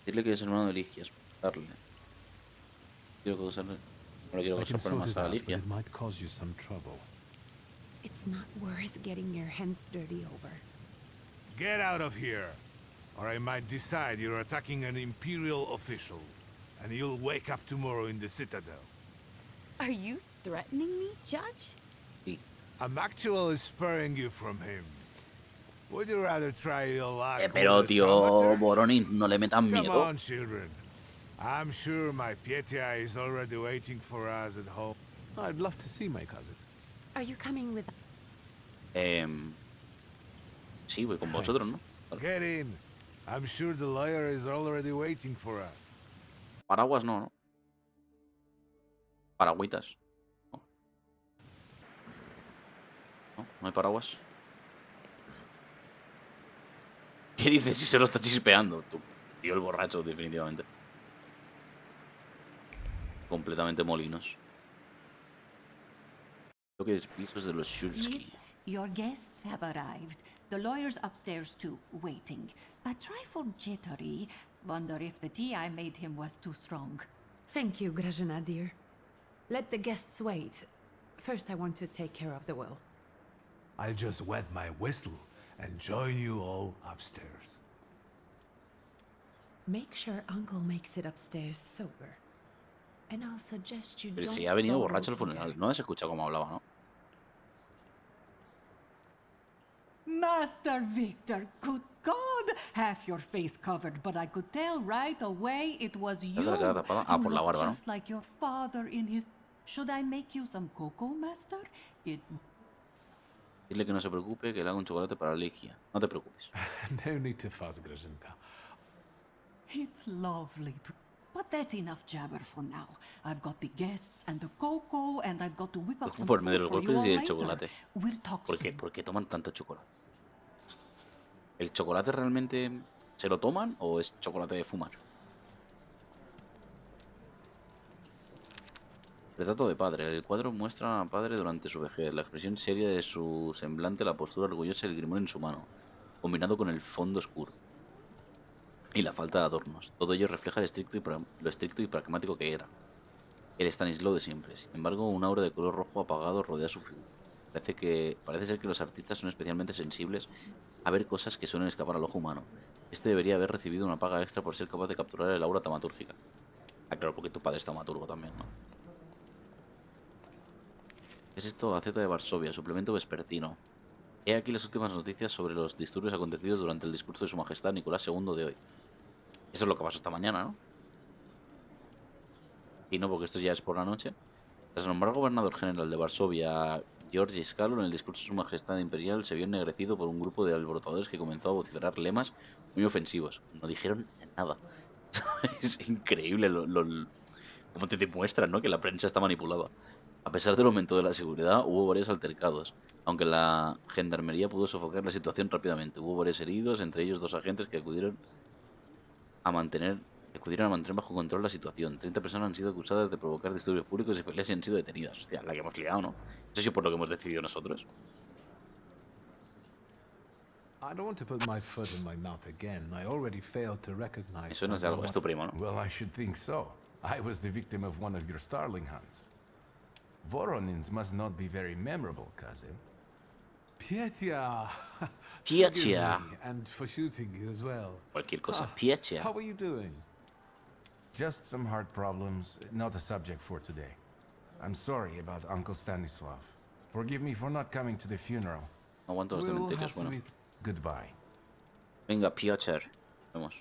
Decirle que eres hermano de Ligia. Darle. Quiero causarle... No le quiero I can causar sort problemas it a out, but Ligia. it might cause you some trouble. It's not worth getting your hands dirty over. Get out of here, or I might decide you're attacking an Imperial official, and you'll wake up tomorrow in the Citadel. Are you threatening me, Judge? Sí. I'm actually sparing you from him. Would you rather try your luck Pero, with the tío, Thaumaturge? Boronin, no le metan Come miedo. on, children. I'm sure my Pietia is already waiting for us at home. I'd love to see my cousin. Are you coming with... Sí, voy con vosotros, ¿no? Get in. I'm sure the lawyer is already waiting for us. Paraguas no, ¿no? Paragüitas. No. No, no hay paraguas. ¿Qué dices si se lo está chispeando? Tú, tío, el borracho, definitivamente. Completamente molinos. Creo que es pisos de los Shulsky. Miss, your guests have arrived. The lawyer's upstairs too, waiting. A trifle jittery. Wonder if the tea I made him was too strong. Thank you, Grażyna, dear. Let the guests wait. First, I want to take care of the will. I'll just wet my whistle and join you all upstairs. Make sure Uncle makes it upstairs sober. And I'll suggest you Pero don't si ha venido borrow borracho al funeral, no has escuchado cómo hablaba, ¿no? Master Victor, good God! Half your face covered, but I could tell right away it was you. La cara tapada. Ah, You por la look barba, ¿no? just like your father in his... Should I make you some cocoa, Master? It... Dile que no se preocupe, que le hago un chocolate para Ligia. No te preocupes. No need to fuss, Grazinka. It's lovely to... But that's enough jabber for now. I've got the guests and the cocoa, and I've got to whip up some Por medio de food los for you golpes all y el later. chocolate. We'll talk ¿Por qué? soon. ¿Por qué toman tanto chocolate? ¿El chocolate realmente se lo toman o es chocolate de fumar? Retrato de padre. El cuadro muestra a padre durante su vejez, la expresión seria de su semblante, la postura orgullosa y el grimorio en su mano, combinado con el fondo oscuro y la falta de adornos. Todo ello refleja lo estricto y pragmático que era. El Stanislao de siempre. Sin embargo, un aura de color rojo apagado rodea su figura. Parece ser que los artistas son especialmente sensibles a ver cosas que suelen escapar al ojo humano. Este debería haber recibido una paga extra por ser capaz de capturar el aura taumatúrgica. Ah, claro, porque tu padre es taumaturgo también, ¿no? ¿Qué es esto? Gaceta de Varsovia, suplemento vespertino. He aquí las últimas noticias sobre los disturbios acontecidos durante el discurso de Su Majestad Nicolás II de hoy. Eso es lo que pasó esta mañana, ¿no? Y no, porque esto ya es por la noche. Tras nombrar gobernador general de Varsovia, Georgi Scalo, en el discurso de Su Majestad Imperial se vio ennegrecido por un grupo de alborotadores que comenzó a vociferar lemas muy ofensivos. No dijeron nada. Es increíble cómo te demuestran, ¿no? Que la prensa está manipulada. A pesar del aumento de la seguridad, hubo varios altercados, aunque la gendarmería pudo sofocar la situación rápidamente. Hubo varios heridos, entre ellos 2 agentes que acudieron a mantener bajo control la situación. 30 personas han sido acusadas de provocar disturbios públicos y peleas y han sido detenidas. Hostia, la que hemos liado, ¿no? Eso sí por lo que hemos decidido nosotros. I don't want to put my foot in my mouth again. I already failed to recognize. Eso no es de algo, es tu primo, ¿no? Well, I should think so. I was the victim of one of your starling hunts. Voronins must not be very memorable, cousin. Pietia. Pietia. And for shooting you as well. Cualquier cosa. Pietia. How are you doing? Just some heart problems, not a subject for today. I'm sorry about Uncle Stanislav. Forgive me for not coming to the funeral. No aguanto los cementerios, bueno. Goodbye. Venga, Piotr. Vamos.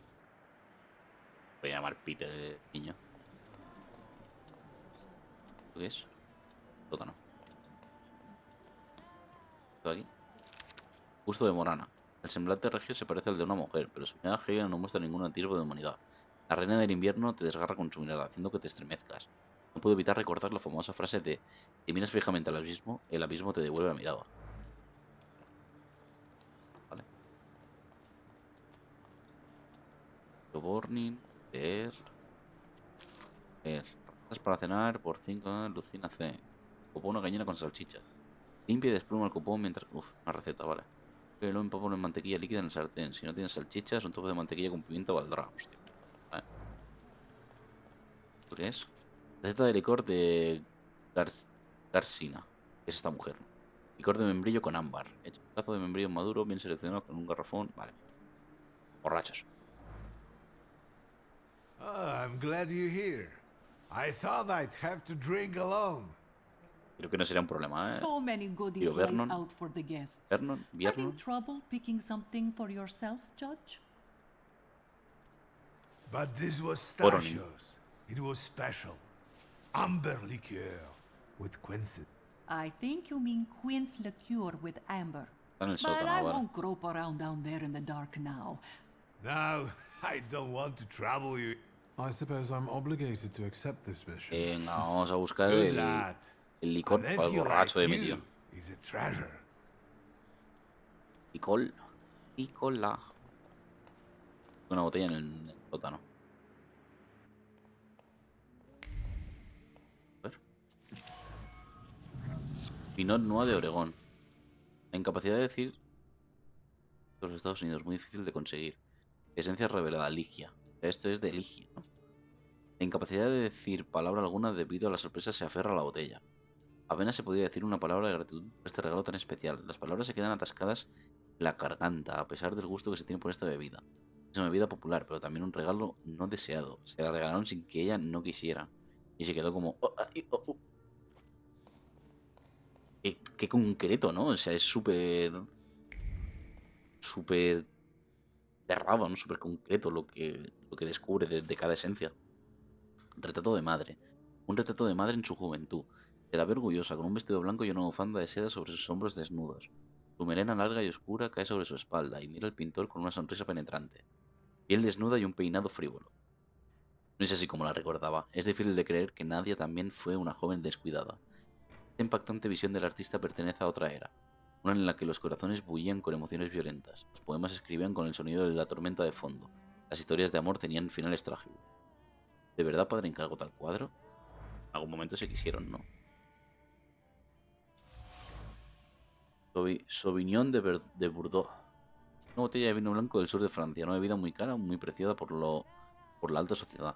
Voy a llamar Peter, niño. ¿Qué es? Sótano. ¿Esto aquí? Justo de Morana. El semblante regio se parece al de una mujer, pero su mirada gélida no muestra ningún atisbo de humanidad. La reina del invierno te desgarra con su mirada, haciendo que te estremezcas. No puedo evitar recordar la famosa frase de: si miras fijamente al abismo, el abismo te devuelve la mirada. Vale. Burning, leer. Recetas para cenar por 5, Lucina C. Copón una gallina con salchicha. Limpia y despluma el copón mientras... Uf, una receta, vale. Pero empapalo en mantequilla líquida en el sartén. Si no tienes salchichas, un trozo de mantequilla con pimienta valdrá. Hostia. Vale. ¿Esto qué es? Receta de licor de Garsina. Es esta mujer. Licor de membrillo con ámbar. Hecho un pedazo de membrillo maduro, bien seleccionado con un garrafón. Vale. Borrachos. I'm glad you're here. I thought I'd have to drink alone. Creo que no sería un problema, ¿eh? So many goodies Tío, laid out for the guests. Having trouble picking something for yourself, Judge? But this was Stashio's. It was special. Amber liqueur with quinces. I think you mean quince liqueur with amber. But I won't grope around down there in the dark now. Now, I don't want to trouble you. I suppose I'm obligated to accept this mission. Venga, vamos a buscar Good lad. el licor para el borracho de mi tío. Is a treasure. Picola. Una botella en el sótano. A ver. Pinot Noir de Oregón. La incapacidad de decir de los Estados Unidos, muy difícil de conseguir. Esencia revelada, Ligia. Esto es de Ligia, ¿no? La incapacidad de decir palabra alguna debido a la sorpresa se aferra a la botella. Apenas se podía decir una palabra de gratitud por este regalo tan especial. Las palabras se quedan atascadas en la garganta, a pesar del gusto que se tiene por esta bebida. Es una bebida popular, pero también un regalo no deseado. Se la regalaron sin que ella no quisiera. Y se quedó como... Qué concreto, ¿no? O sea, es súper... súper cerrado, ¿no? Súper concreto lo que descubre de cada esencia. Retrato de madre. Un retrato de madre en su juventud. Se la ve orgullosa, con un vestido blanco y una bufanda de seda sobre sus hombros desnudos. Su melena larga y oscura cae sobre su espalda y mira al pintor con una sonrisa penetrante. Piel desnuda y un peinado frívolo. No es así como la recordaba. Es difícil de creer que Nadia también fue una joven descuidada. Esta impactante visión del artista pertenece a otra era, una en la que los corazones bullían con emociones violentas, los poemas se escribían con el sonido de la tormenta de fondo, las historias de amor tenían finales trágicos. ¿De verdad padre encargó tal cuadro? En algún momento se quisieron, ¿no? Sauvignon de Bordeaux. Una botella de vino blanco del sur de Francia, una bebida muy cara, muy preciada por la alta sociedad.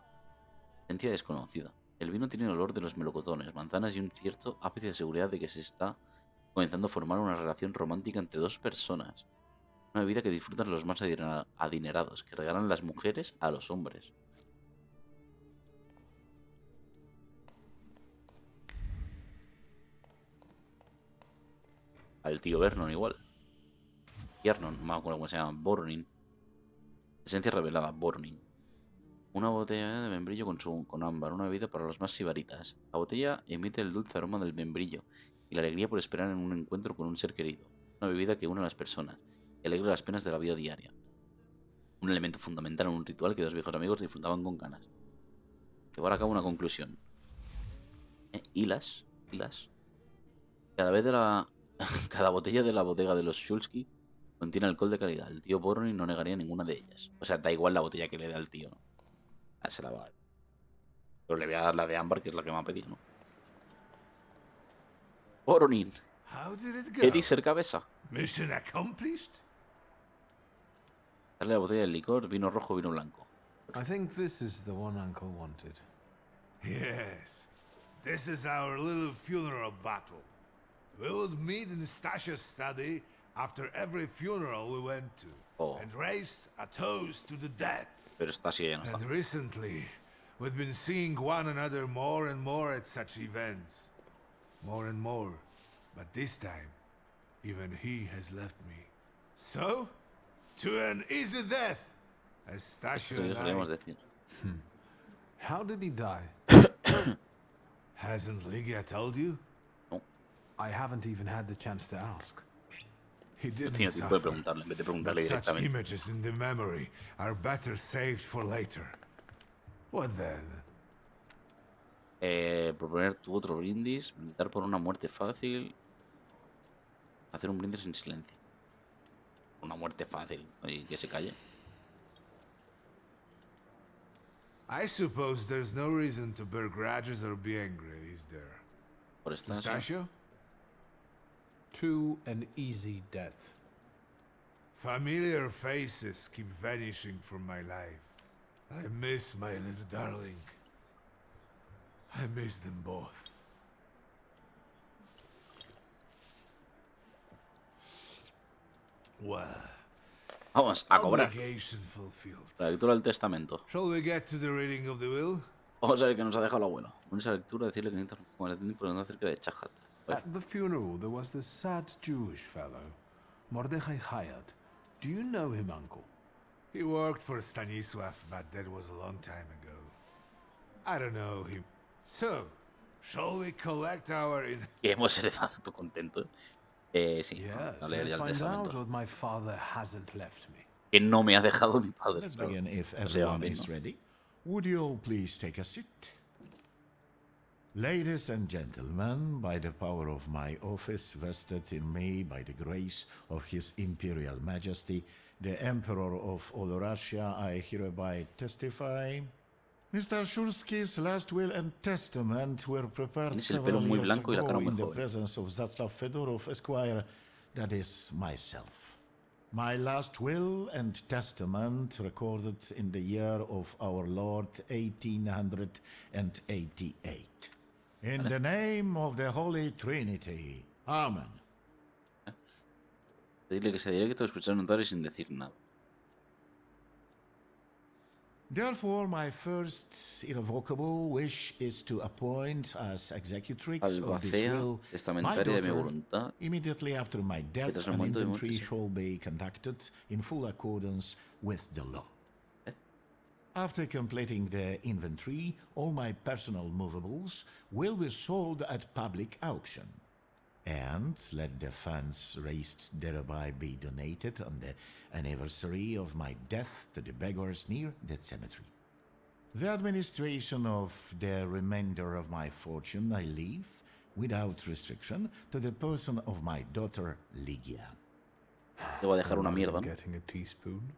Esencia desconocida. El vino tiene el olor de los melocotones, manzanas y un cierto ápice de seguridad de que se está comenzando a formar una relación romántica entre dos personas. Una bebida que disfrutan los más adinerados, que regalan las mujeres a los hombres. Al tío Vernon igual. Tiernon, no me acuerdo cómo se llama. Bornin. Esencia revelada, Bornin. Una botella de membrillo con ámbar, una bebida para los más sibaritas. La botella emite el dulce aroma del membrillo y la alegría por esperar en un encuentro con un ser querido. Una bebida que une a las personas y alegra las penas de la vida diaria. Un elemento fundamental en un ritual que dos viejos amigos disfrutaban con ganas. Llevar a cabo una conclusión. Hilas. Cada vez de la... Cada botella de la bodega de los Shulsky contiene alcohol de calidad. El tío Borony no negaría ninguna de ellas. O sea, da igual la botella que le dé al tío, ¿no? Se la va. Pero le voy a dar la de ámbar, que es la que me ha pedido, ¿no? Boronin. Eddie ser cabeza. Mission accomplished? Darle la botella de licor, vino rojo, vino blanco. I think this is the one Uncle wanted. Yes. This is our little funeral battle. We would meet in Stasha's study after every funeral we went to, and raise a toast to the dead. Pero Stasia ya no está. And recently, we've been seeing one another more and more at such events. More and more. But this time, even he has left me. So, to an easy death, as Stasia and I... How did he die? Hasn't Lygia told you? No. I haven't even had the chance to ask. He didn't tiempo de suffer. preguntarle, en vez de preguntarle But such directamente. images in the memory are better saved for later. What then? Proponer tu otro brindis, brindar por una muerte fácil, hacer un brindis en silencio. Una muerte fácil, y que se calle. I suppose there's no reason to bear grudges or be angry, is there? Por Stasia. Pistachio? To an easy death. Familiar faces keep vanishing from my life. I miss my little darling. I miss them both. Well, Vamos a cobrar. obligation fulfilled. La lectura del testamento. Shall we get to the reading of the will? Vamos a ver qué nos ha dejado el abuelo. Con esa lectura decirle que necesita preguntando acerca de Chahat. At the funeral, there was this sad Jewish fellow, Mordechai Hayat. Do you know him, Uncle? He worked for Stanisław, but that was a long time ago. I don't know him. So, shall we collect our... Que hemos heredado tu contento. Sí, Yes, a leer ya let's el find out testamento. what my father hasn't left me. Que no me ha dejado mi padre. Let's claro. begin if No se llevan everyone bien, is ¿no? ready. Would you all please take a seat? Ladies and gentlemen, by the power of my office vested in me by the grace of His Imperial Majesty, the Emperor of all Russia, I hereby testify. Mr. Shulsky's last will and testament were prepared Tienes el pelo several muy years blanco y la cara ago muy in the joven. presence of Zaslav Fedorov, Esquire, that is myself. My last will and testament recorded in the year of our Lord 1888. In the name of the Holy Trinity. Amen. Pedirle que sea directo, escuchar notar y sin decir nada. Therefore, my first irrevocable wish is to appoint as executrix of this Albacea will my testamentaria de mi daughter. voluntad, Immediately after my que death, tras el an momento de mi muerte inventory se... shall be conducted in full accordance with the law. After completing the inventory, all my personal movables will be sold at public auction. And let the funds raised thereby be donated on the anniversary of my death to the beggars near that cemetery. The administration of the remainder of my fortune I leave, without restriction, to the person of my daughter Ligia. Le voy a dejar una mierda, ¿no? Getting a teaspoon?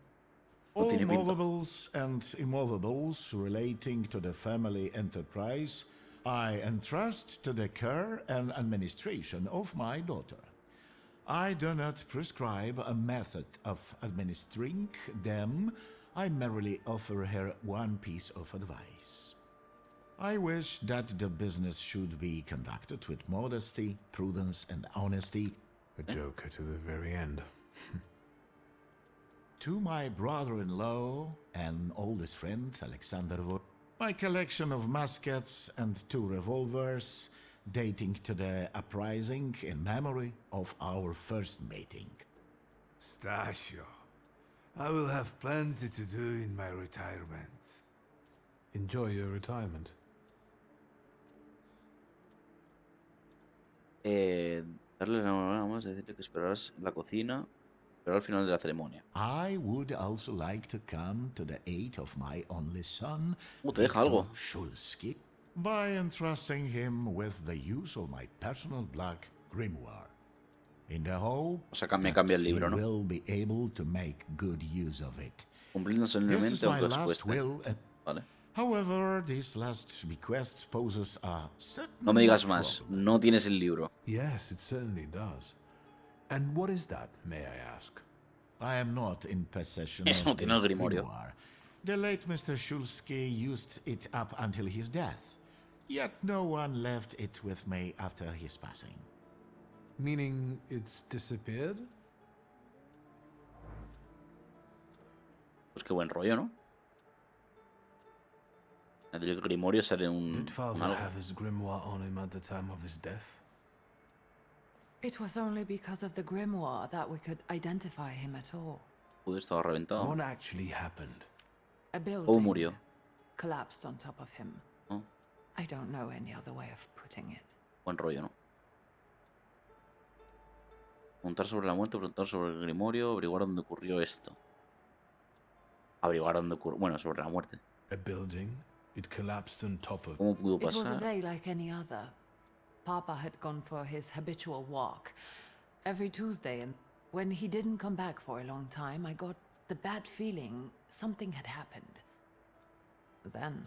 No All tiene pinta. movables and immovables relating to the family enterprise I entrust to the care and administration of my daughter. I do not prescribe a method of administering them. I merely offer her one piece of advice. I wish that the business should be conducted with modesty, prudence, and honesty. A joker to the very end. To my brother-in-law and oldest friend, Alexander my collection of muskets and 2 revolvers dating to the uprising in memory of our first meeting. Stasio, I will have plenty to do in my retirement. Enjoy your retirement. Darle la enhorabuena, vamos a decirle que esperarás en la cocina, pero al final de la ceremonia. I would also like to come to the aid of my only son, Te deja algo. Shulsky, by entrusting him with the use of my personal black grimoire, in the hope O sea, me that cambia el he libro, ¿no? will be able to make good use of it. Cumpliendo This is solemnemente my aunque os last cueste. will. Vale. However, this last bequest poses a certain No me digas más, problem. no tienes el libro. Yes, it certainly does. And what is that, may I ask? I am not in possession Eso no of tiene el this grimorio. grimoire. The late Mr. Shulsky used it up until his death, yet no one left it with me after his passing. Meaning it's disappeared? Pues qué buen rollo, ¿no? El grimorio sale Did un father algo. have his grimoire on him at the time of his death? It was only because of the grimoire that we could identify him at all. Joder, estaba reventado. What actually happened? A building O murió. collapsed on top of him. Oh, I don't know any other way of putting it. buen rollo, ¿no? Preguntar sobre la muerte, preguntar sobre el grimorio, averiguar dónde ocurrió esto. Averiguar dónde ocurrió... Bueno, sobre la muerte. A building? It collapsed on top of... ¿Cómo pudo It was a pasar? day like any other. Papa had gone for his habitual walk every Tuesday, and when he didn't come back for a long time, I got the bad feeling something had happened. Then,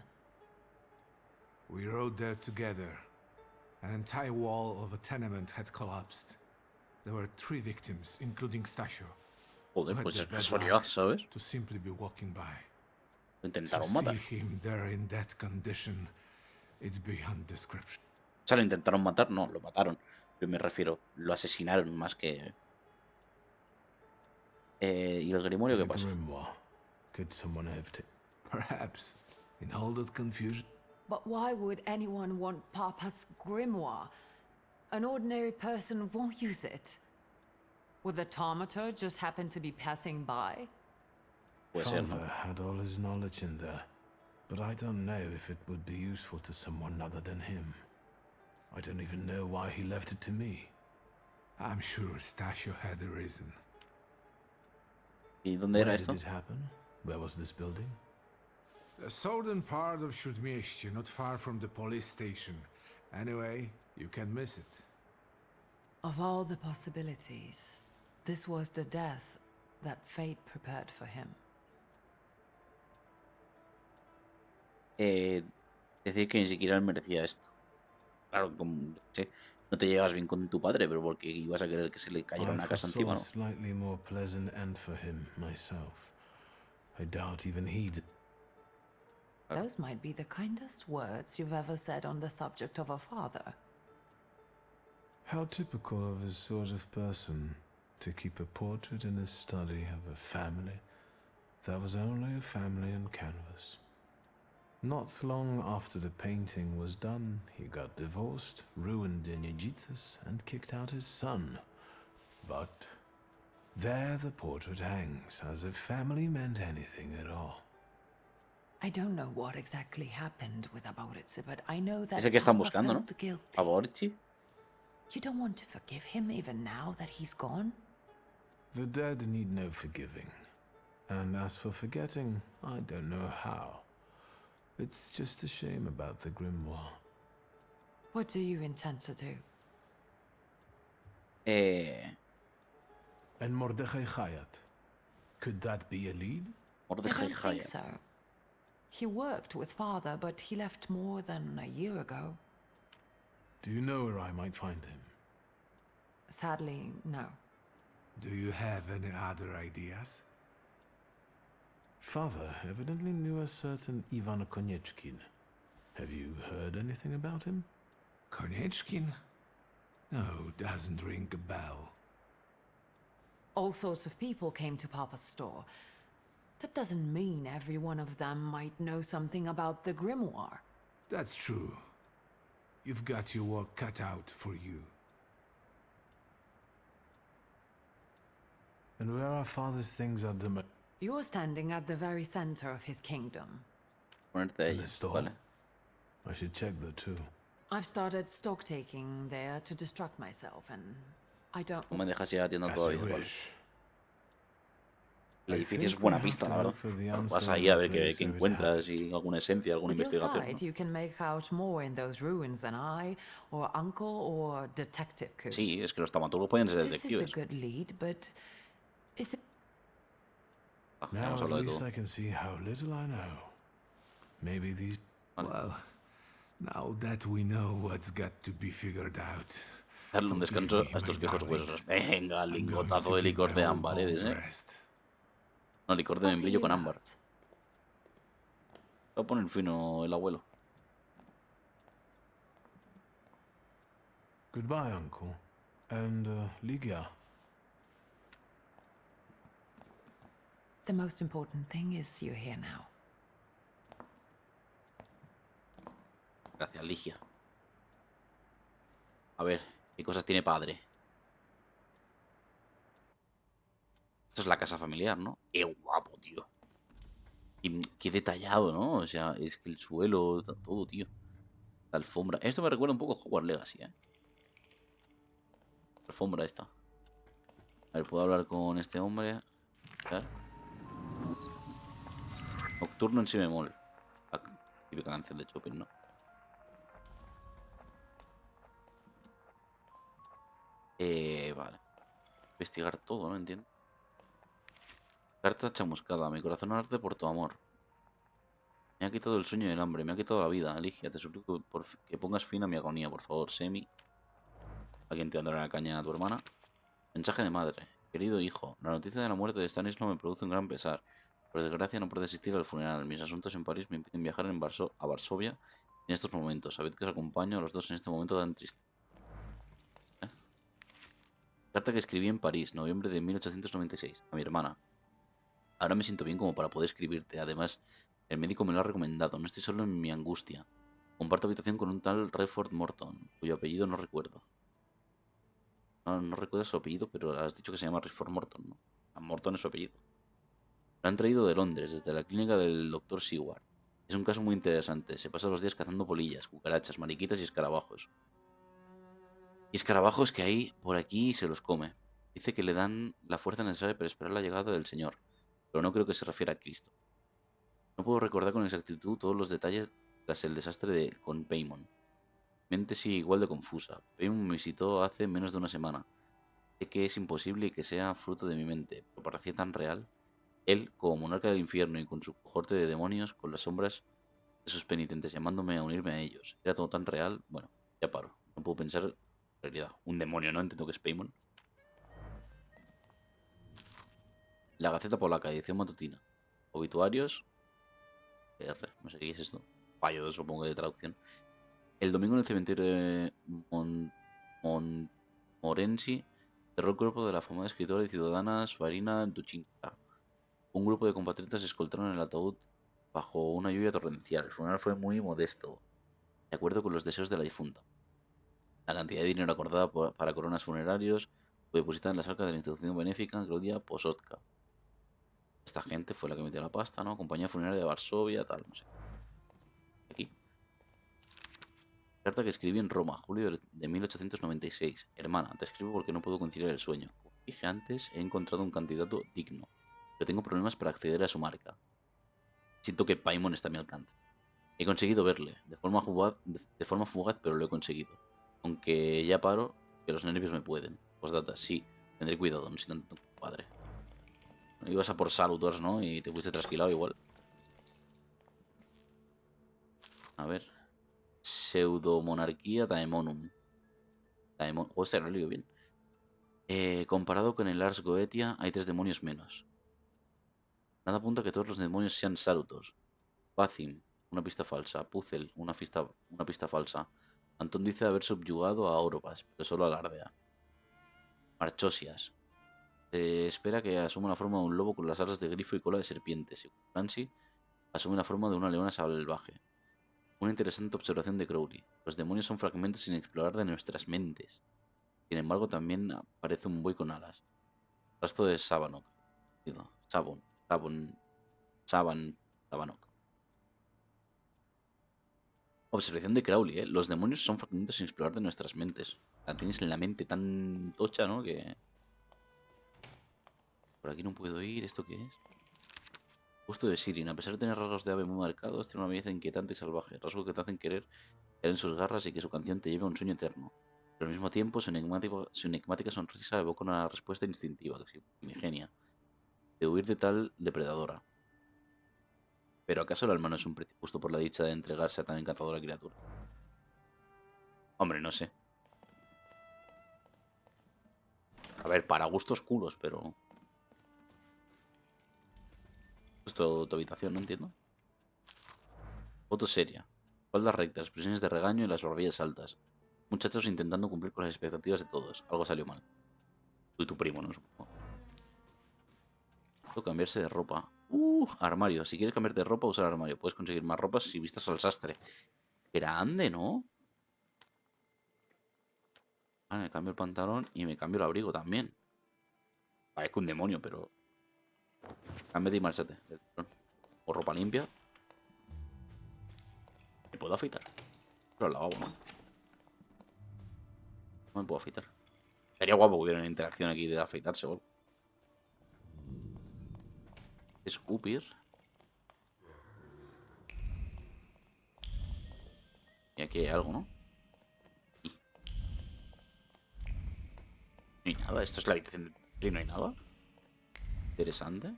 We rode there together. An entire wall of a tenement had collapsed. There were 3 victims, including Stasio. Joder, Who had pues the es bad casualidad, luck ¿sabes? to simply be walking by. Lo To intentaron see matar. him there in that condition, it's beyond description. O sea, lo intentaron matar, no, lo mataron. Pero me refiero, lo asesinaron más que... ¿Y el grimorio qué The pasa? grimoire. Could someone have Perhaps, in all that confusion, but why would anyone want Papa's grimoire? An ordinary person won't use it. Would the Thaumaturge just happen to be passing by? Puede ser, ¿no? Father had all his knowledge in there, but I don't know if it would be useful to someone other than him. I don't even know why he left it to me. I'm sure Stasio had a reason. ¿Y dónde Where era did esto? it happen? Where was this building? The southern part of Śródmieście, not far from the police station. Anyway, you can miss it. Of all the possibilities, this was the death that fate prepared for him. Decir que ni siquiera él merecía esto. Claro, como, sí, no te llevas bien con tu padre, pero porque ibas a querer que se le cayera I una casa foresaw encima, a ¿no? slightly more pleasant end for him myself. I doubt even he'd... Those might be the kindest words you've ever said on the subject of a father. How typical of his sort of person to keep a portrait in his study of a family there was only a family and canvas. Not long after the painting was done, he got divorced, ruined Enyegitus, and kicked out his son. But there the portrait hangs, as if family meant anything at all. I don't know what exactly happened with Aboritse, but I know that Ese que están Papa buscando, ¿no? felt guilty. Favorchi. You don't want to forgive him even now that he's gone? The dead need no forgiving. And as for forgetting, I don't know how. It's just a shame about the grimoire. What do you intend to do? And Mordechai Chayat. Could that be a lead? I don't think so. He worked with Father, but he left more than a year ago. Do you know where I might find him? Sadly, no. Do you have any other ideas? Father evidently knew a certain Ivan Konieczkin. Have you heard anything about him? Konieczkin? No, doesn't ring a bell. All sorts of people came to Papa's store. That doesn't mean every one of them might know something about the grimoire. That's true. You've got your work cut out for you. And where are Father's things at the You're standing at the very center of his kingdom. In the store? I should check that too. I've started stock taking there to distract myself, and I don't... No me dejas ir a la tienda todavía, vale. El edificio es think buena we pista, have la to verdad. look for the answer Vas in ahí a the ver qué place where it encuentras y alguna esencia, alguna With your investigación, sight, ¿no? you can make out more in those ruins than I, or Uncle, or Detective could. Sí, es que los taumaturgos pueden ser This is a detectives. good lead, but... Is it... Ah, ya Now hemos at hablado de least todo. I can see how little I know. Maybe these... Well, now that we know what's got to be figured out, Darle un descanso a estos viejos huesos. Venga, lingotazo de licor de ámbar, ¿eh? No, licor de membrillo con ámbar. Va a poner fino el abuelo. Goodbye, Uncle. And, Ligia. The most important thing is you're here now. Gracias, Ligia. A ver, ¿qué cosas tiene padre? Esto es la casa familiar, ¿no? Qué guapo, tío. Y qué detallado, ¿no? O sea, es que el suelo, todo, tío. La alfombra. Esto me recuerda un poco a Hogwarts Legacy, ¿eh? La alfombra esta. A ver, ¿puedo hablar con este hombre? ¿Ver? Nocturno en si bemol. La típica canción de Chopin, ¿no? Vale. Investigar todo, ¿no? Entiendo. Carta chamuscada. Mi corazón arde por tu amor. Me ha quitado el sueño y el hambre. Me ha quitado la vida. Ligia, te suplico que pongas fin a mi agonía, por favor. Semi. Alguien te andará la caña a tu hermana. Mensaje de madre. Querido hijo, la noticia de la muerte de Stanislaw me produce un gran pesar. Por desgracia no puedo asistir al funeral. Mis asuntos en París me impiden viajar a Varsovia en estos momentos. Sabed que os acompaño a los dos en este momento tan triste. Carta que escribí en París, noviembre de 1896, a mi hermana. Ahora me siento bien como para poder escribirte. Además, el médico me lo ha recomendado. No estoy solo en mi angustia. Comparto habitación con un tal Redford Morton, cuyo apellido no recuerdo. No recuerdo su apellido, pero has dicho que se llama Redford Morton, ¿no? Morton es su apellido. Lo han traído de Londres, desde la clínica del Dr. Seward. Es un caso muy interesante. Se pasa los días cazando polillas, cucarachas, mariquitas y escarabajos. Y escarabajos que hay por aquí y se los come. Dice que le dan la fuerza necesaria para esperar la llegada del Señor, pero no creo que se refiera a Cristo. No puedo recordar con exactitud todos los detalles tras el desastre con Paimon. Mi mente sigue igual de confusa. Paimon me visitó hace menos de una semana. Sé que es imposible que sea fruto de mi mente, pero parecía tan real. Él, como monarca del infierno y con su cohorte de demonios, con las sombras de sus penitentes llamándome a unirme a ellos. Era todo tan real. Bueno, ya paro. No puedo pensar en realidad. Un demonio, ¿no? Entiendo que es Paimon. La Gaceta Polaca, edición matutina. Obituarios. PR, no sé qué es esto. Fallo, supongo, de traducción. El domingo en el cementerio de Montmorency enterró el cuerpo de la famosa escritora y ciudadana Suarina Duchinska. Un grupo de compatriotas escoltaron el ataúd bajo una lluvia torrencial. El funeral fue muy modesto, de acuerdo con los deseos de la difunta. La cantidad de dinero acordada para coronas funerarios fue depositada en las arcas de la institución benéfica Claudia Posotka. Esta gente fue la que metió la pasta, ¿no? Compañía funeraria de Varsovia, tal, no sé. Aquí. Carta que escribí en Roma, julio de 1896. Hermana, te escribo porque no puedo conciliar el sueño. Como dije antes, he encontrado un candidato digno, pero tengo problemas para acceder a su marca. Siento que Paimon está a mi alcance. He conseguido verle, de forma fugaz, pero lo he conseguido. Aunque ya paro, que los nervios me pueden. Postdata, sí, tendré cuidado, no soy tanto padre. Ibas a por Salutors, ¿no? Y te fuiste trasquilado igual. A ver. Pseudomonarquía Daemonum. Hostia, lo he leído bien. Comparado con el Ars Goetia, hay 3 demonios menos. Nada apunta a que todos los demonios sean Salutors. Pacim, una pista falsa. Puzzle, una pista falsa. Antón dice haber subyugado a Orobas, pero solo alardea. Marchosias. Se espera que asuma la forma de un lobo con las alas de grifo y cola de serpiente. Nancy asume la forma de una leona salvaje. Una interesante observación de Crowley. Los demonios son fragmentos sin explorar de nuestras mentes. Sin embargo, también aparece un buey con alas. Rastro de Sabanok. Sabanok. Observación de Crowley, ¿eh? Los demonios son fragmentos sin explorar de nuestras mentes. La tienes en la mente tan tocha, ¿no? Que... Por aquí no puedo ir. ¿Esto qué es? Gusto de Sirin. A pesar de tener rasgos de ave muy marcados, tiene una belleza inquietante y salvaje. Rasgos que te hacen querer caer en sus garras y que su canción te lleve a un sueño eterno. Pero al mismo tiempo, su enigmática sonrisa evoca una respuesta instintiva, casi primigenia, de huir de tal depredadora. ¿Pero acaso el alma no es un precio justo por la dicha de entregarse a tan encantadora criatura? Hombre, no sé. A ver, para gustos culos, pero... Esto tu habitación, no entiendo. Foto seria. Espaldas rectas, expresiones de regaño y las barbillas altas. Muchachos intentando cumplir con las expectativas de todos. Algo salió mal. Tú y tu primo, ¿no? Supongo. Cambiarse de ropa. Armario. Si quieres cambiarte de ropa, usa el armario. Puedes conseguir más ropas si vistas al sastre. Grande, ¿no? Vale, me cambio el pantalón y me cambio el abrigo también. Parezco un demonio, pero... Cámbiate y márchate. O ropa limpia. ¿Me puedo afeitar? Pero al lavabo, ¿no? No me puedo afeitar. Sería guapo que hubiera una interacción aquí de afeitarse o algo. Escupir. Y aquí hay algo, ¿no? Y... no hay nada. Esto es la habitación de... y no hay nada. Interesante.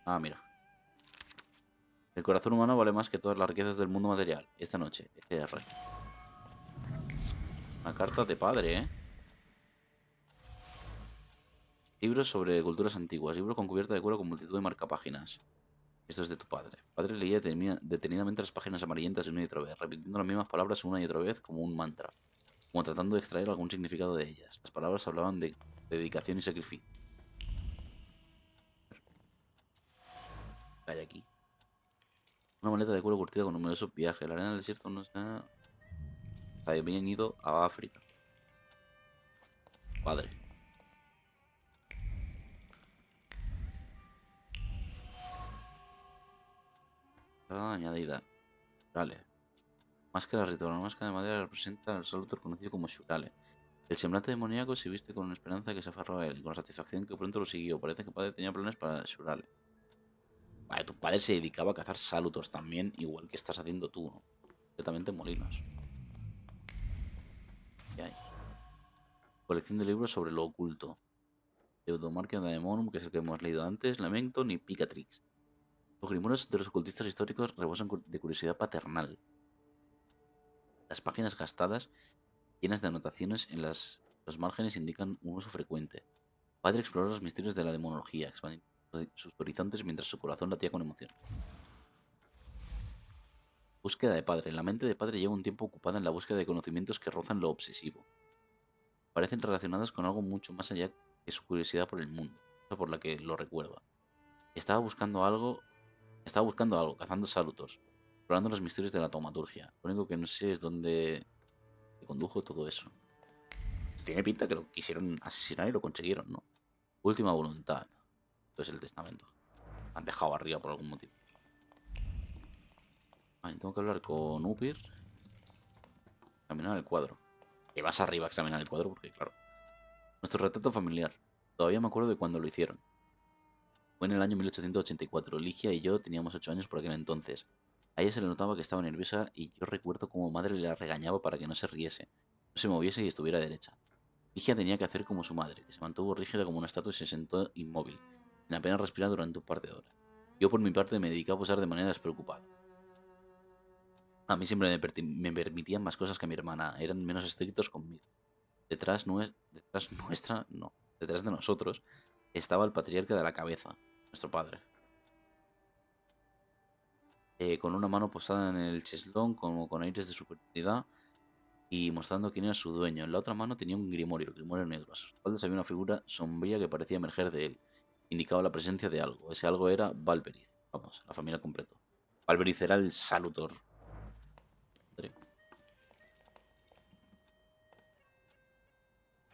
Ah, mira. El corazón humano vale más que todas las riquezas del mundo material. Esta noche, ECR. Una carta de padre, ¿eh? Libros sobre culturas antiguas. Libro con cubierta de cuero con multitud de marcapáginas. Esto es de tu padre. El padre leía detenidamente las páginas amarillentas una y otra vez, repitiendo las mismas palabras una y otra vez como un mantra, como tratando de extraer algún significado de ellas. Las palabras hablaban de dedicación y sacrificio. ¿Qué hay aquí? Una maleta de cuero curtida con numerosos viajes. La arena del desierto no sé. Habían ido a África. Padre. Añadida. Vale. Máscara ritual. Una máscara de madera representa al Salutor conocido como Shurale. El semblante demoníaco se viste con una esperanza que se aferró a él y con la satisfacción que pronto lo siguió. Parece que padre tenía planes para Shurale. Vale, tu padre se dedicaba a cazar Salutors también, igual que estás haciendo tú, ¿no? Completamente molinos. ¿Qué hay? Colección de libros sobre lo oculto. Thaumaturge de Daemonum, que es el que hemos leído antes, Lamenton y Picatrix. Los grimorios de los ocultistas históricos rebosan de curiosidad paternal. Las páginas gastadas, llenas de anotaciones en los márgenes, indican un uso frecuente. Padre explora los misterios de la demonología, expandiendo sus horizontes mientras su corazón latía con emoción. Búsqueda de padre. La mente de padre lleva un tiempo ocupada en la búsqueda de conocimientos que rozan lo obsesivo. Parecen relacionados con algo mucho más allá que su curiosidad por el mundo. por la que lo recuerda. Estaba buscando algo, cazando Salutors, explorando los misterios de la taumaturgia. Lo único que no sé es dónde le condujo todo eso. Tiene pinta que lo quisieron asesinar y lo consiguieron, ¿no? Última voluntad. Esto es el testamento. Han dejado arriba por algún motivo. Vale, tengo que hablar con Upir. Examinar el cuadro. Que vas arriba a examinar el cuadro porque, claro. Nuestro retrato familiar. Todavía me acuerdo de cuando lo hicieron. Fue en el año 1884. Ligia y yo teníamos 8 años por aquel entonces. A ella se le notaba que estaba nerviosa y yo recuerdo como madre le regañaba para que no se riese, no se moviese y estuviera derecha. Ligia tenía que hacer como su madre, que se mantuvo rígida como una estatua y se sentó inmóvil, sin apenas respirar durante un par de horas. Yo por mi parte me dedicaba a posar de manera despreocupada. A mí siempre me permitían más cosas que a mi hermana, eran menos estrictos conmigo. Detrás de nosotros estaba el patriarca de la cabeza, nuestro padre. Con una mano posada en el cheslón, como con aires de superioridad, y mostrando quién era su dueño. En la otra mano tenía un grimorio, el grimorio negro. A sus espaldas había una figura sombría que parecía emerger de él. Indicaba la presencia de algo. Ese algo era Valperiz. Vamos, la familia completa. Valperiz era el Salutor.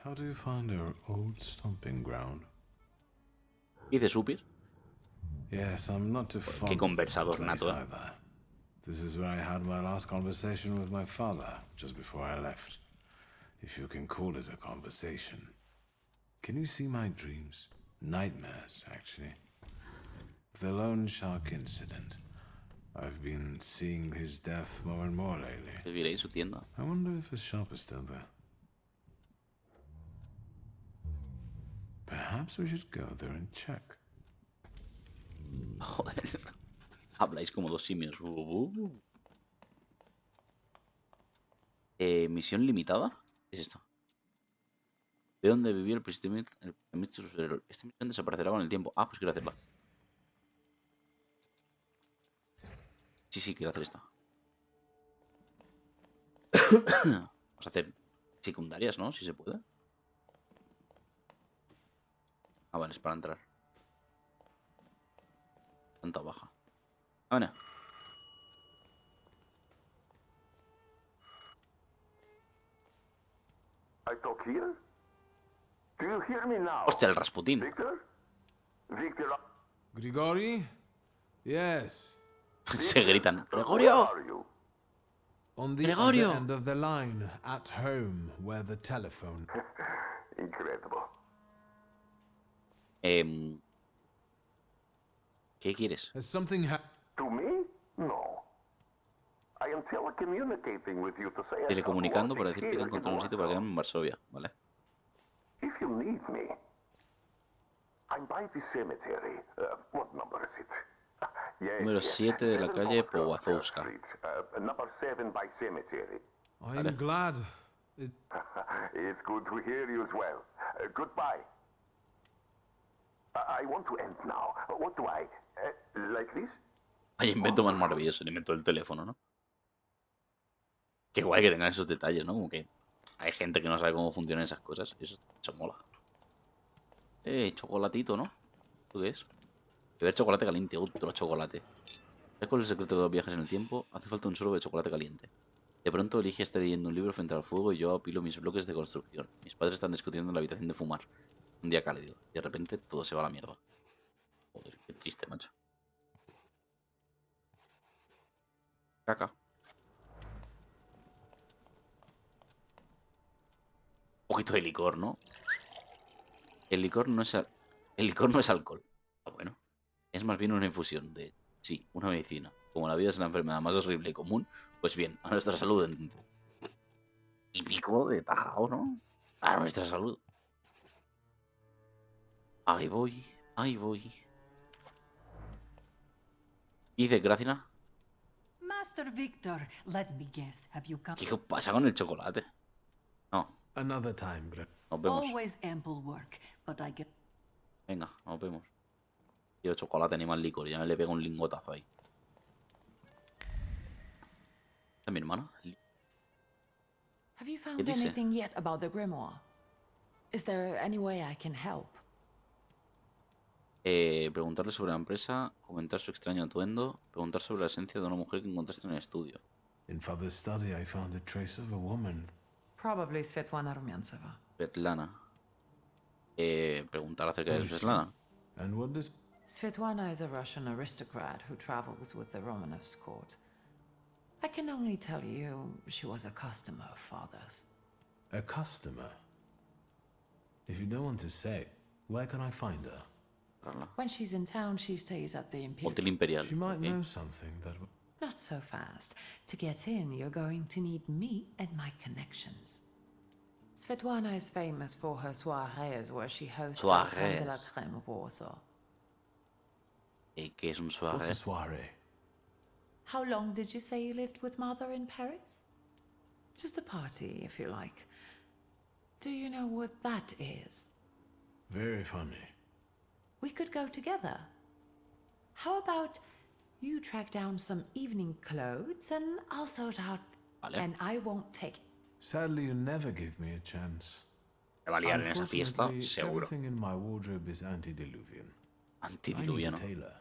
How do you find our old stomping ground? ¿Y de Supir? Yes, I'm not too Qué fond of this conversador place nato, either. This is where I had my last conversation with my father, just before I left. If you can call it a conversation. Can you see my dreams? Nightmares, actually. The loan shark incident. I've been seeing his death more and more lately. ¿Viviréis su tienda? I wonder if his shop is still there. Perhaps we should go there and check. Joder. Habláis como dos simios. Misión limitada. ¿Qué es esto? ¿De dónde vivió el pensamiento de su cerebro? Esta misión desaparecerá con el tiempo. Ah, pues quiero hacerla. Sí, quiero hacer esta. Vamos a hacer secundarias, ¿no? Si se puede. Ah, vale, es para entrar. Tanta baja. Ah, bueno. I talk here? Do you hear me now? Hostia, el Rasputín. Victor? Victor? Grigori? Yes. Se gritan. Where ¡Gregorio! are you? On the Gregorio! other end of the line, at home, where the telephone. Incredible. ¿Qué quieres? Has something To me? No. I am telecommunicating with you to say Telecomunicando para decirte que he encontrado un sitio para quedarme en Varsovia, ¿vale? If you need me, I'm by the cemetery. What number is it? Yes, Número 7 de la calle Powazowska. Number 7 by cemetery. I'm glad. It's good to hear you as well. Goodbye. I want to end now. What do I? Like this? Hay invento más maravilloso, el invento del teléfono, ¿no? Qué guay que tengan esos detalles, ¿no? Como que hay gente que no sabe cómo funcionan esas cosas. Y eso mola. Chocolatito, ¿no? ¿Tú qué es? Beber chocolate caliente, otro chocolate. ¿Sabes cuál es el secreto de los viajes en el tiempo? Hace falta un sorbo de chocolate caliente. De pronto Ligia está leyendo un libro frente al fuego y yo apilo mis bloques de construcción. Mis padres están discutiendo en la habitación de fumar. Un día cálido. Y de repente todo se va a la mierda. Joder, qué triste, macho. Caca. Un poquito de licor, ¿no? El licor no es alcohol. Ah, bueno. Es más bien una infusión de... Sí, una medicina. Como la vida es la enfermedad más horrible y común, pues bien, a nuestra salud entonces. Típico de tajao, ¿no? A nuestra salud. Ahí voy, ahí voy. ¿Y dice Gracina? Master Victor, let me guess, have you come? ¿Qué pasa con el chocolate? No. Another time, Greg. Nos vemos. Always ample work, but I get... Venga, nos vemos. Quiero chocolate ni más licor. Ya le pego un lingotazo ahí. ¿Es mi hermano? Have you found anything yet about the grimoire? Is there any way I can help? Preguntarle sobre la empresa, comentar su extraño atuendo, preguntar sobre la esencia de una mujer que encontraste en el estudio. In Father's study, I found a trace of a woman. Probably Svetlana Rumyantseva. Svetlana. Preguntar acerca Who de is she? Svetlana. And what does... Svetlana is a Russian aristocrat who travels with the Romanovs' court. I can only tell you she was a customer of Father's. A customer? If you don't want to say, where can I find her? When she's in town, she stays at the Imperial. Hotel Imperial. She might Okay. know something that... Not so fast. To get in, you're going to need me and my connections. Svetlana is famous for her soirees where she hosts the crème de la Soirees. crème of Warsaw. ¿Qué es un What's soirée? a soiree? How long did you say you lived with Mother in Paris? Just a party, if you like. Do you know what that is? Very funny. We could go together. How about you track down some evening clothes and I'll sort out. Vale. And I won't take it. Sadly, you never give me a chance. Me va a liar en esa fiesta, Unfortunately, seguro. everything in my wardrobe is antediluvian. I need a Antediluviano. tailor.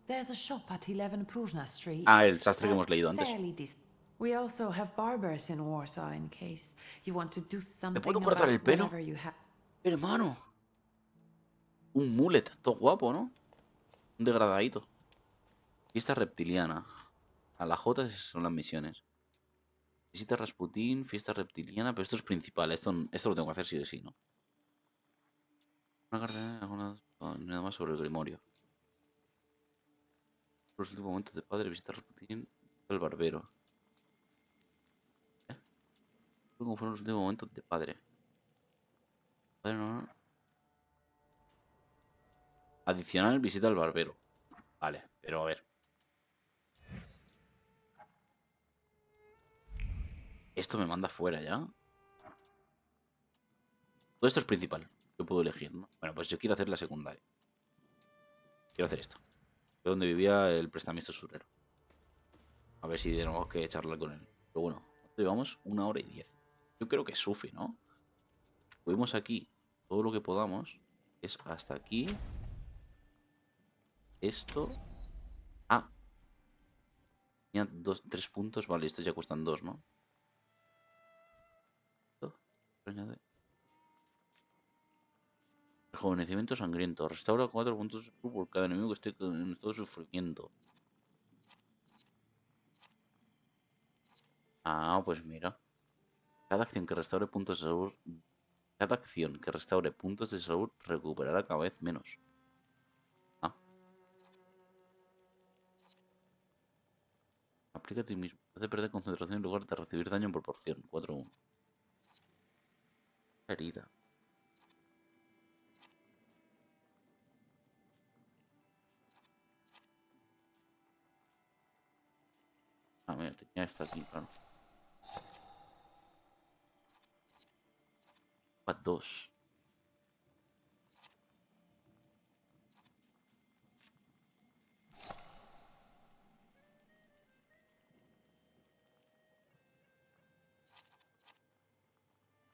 There's a shop at 11 Prusna Street. Ah, el sastre que hemos that's leído antes. fairly decent. We also have barbers in Warsaw in case you want to do something puedo cortar about el pelo? whatever you have. Hermano. Un mullet, todo guapo, ¿no? Un degradadito. Fiesta reptiliana. A la J son las misiones. Visita Rasputín, fiesta reptiliana, pero esto es principal, esto lo tengo que hacer sí o sí, ¿no? Una carta, nada más sobre el grimorio. Los últimos momentos de padre, visita Rasputín, el barbero. ¿Cómo fueron los últimos momentos de padre? Padre no. Adicional, visita al barbero. Vale, pero a ver. Esto me manda fuera ya. Todo esto es principal. Yo puedo elegir, ¿no? Bueno, pues yo quiero hacer la secundaria. Quiero hacer esto. De donde vivía el prestamista usurero. A ver si tenemos que charlar con él. Pero bueno, llevamos 1 hora y 10. Yo creo que es sufi, ¿no? Subimos aquí todo lo que podamos. Es hasta aquí. Esto. Ah. Tenía 3 puntos. Vale, estos ya cuestan 2, ¿no? Añade. Rejuvenecimiento sangriento. Restaura 4 puntos de salud por cada enemigo que esté en estado de sufrimiento. Ah, pues mira. Cada acción que restaure puntos de salud. Cada acción que restaure puntos de salud recuperará cada vez menos. Ah. Aplica a ti mismo. Hace perder concentración en lugar de recibir daño en proporción. 4-1. Herida. Ah, mira, tenía esta aquí, claro. 2.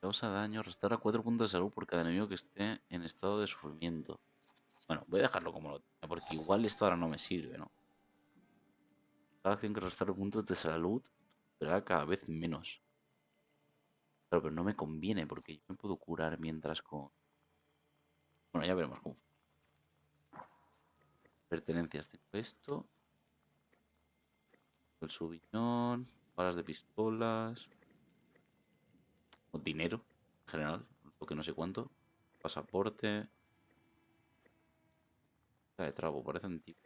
Causa daño, restaura 4 puntos de salud por cada enemigo que esté en estado de sufrimiento. Bueno, voy a dejarlo como lo tengo, porque igual esto ahora no me sirve, ¿no? Cada acción que restaure puntos de salud será cada vez menos. Claro, pero no me conviene porque yo me puedo curar mientras con... Bueno, ya veremos cómo. Pertenencias. Tengo esto. El subiñón. Balas de pistolas. O dinero, en general. Lo que no sé cuánto. Pasaporte. De trapo, parece antiguo.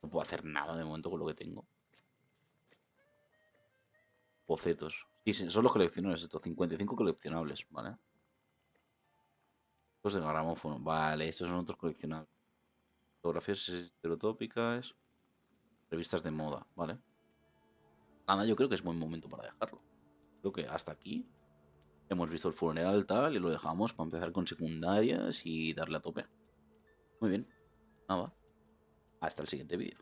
No puedo hacer nada de momento con lo que tengo. Bocetos. Sí, son los coleccionables estos. 55 coleccionables, ¿vale? Estos de gramófono. Vale, estos son otros coleccionables. Fotografías estereotópicas. Revistas de moda, ¿vale? Nada, yo creo que es buen momento para dejarlo. Creo que hasta aquí hemos visto el funeral tal y lo dejamos para empezar con secundarias y darle a tope. Muy bien. Nada. Hasta el siguiente vídeo.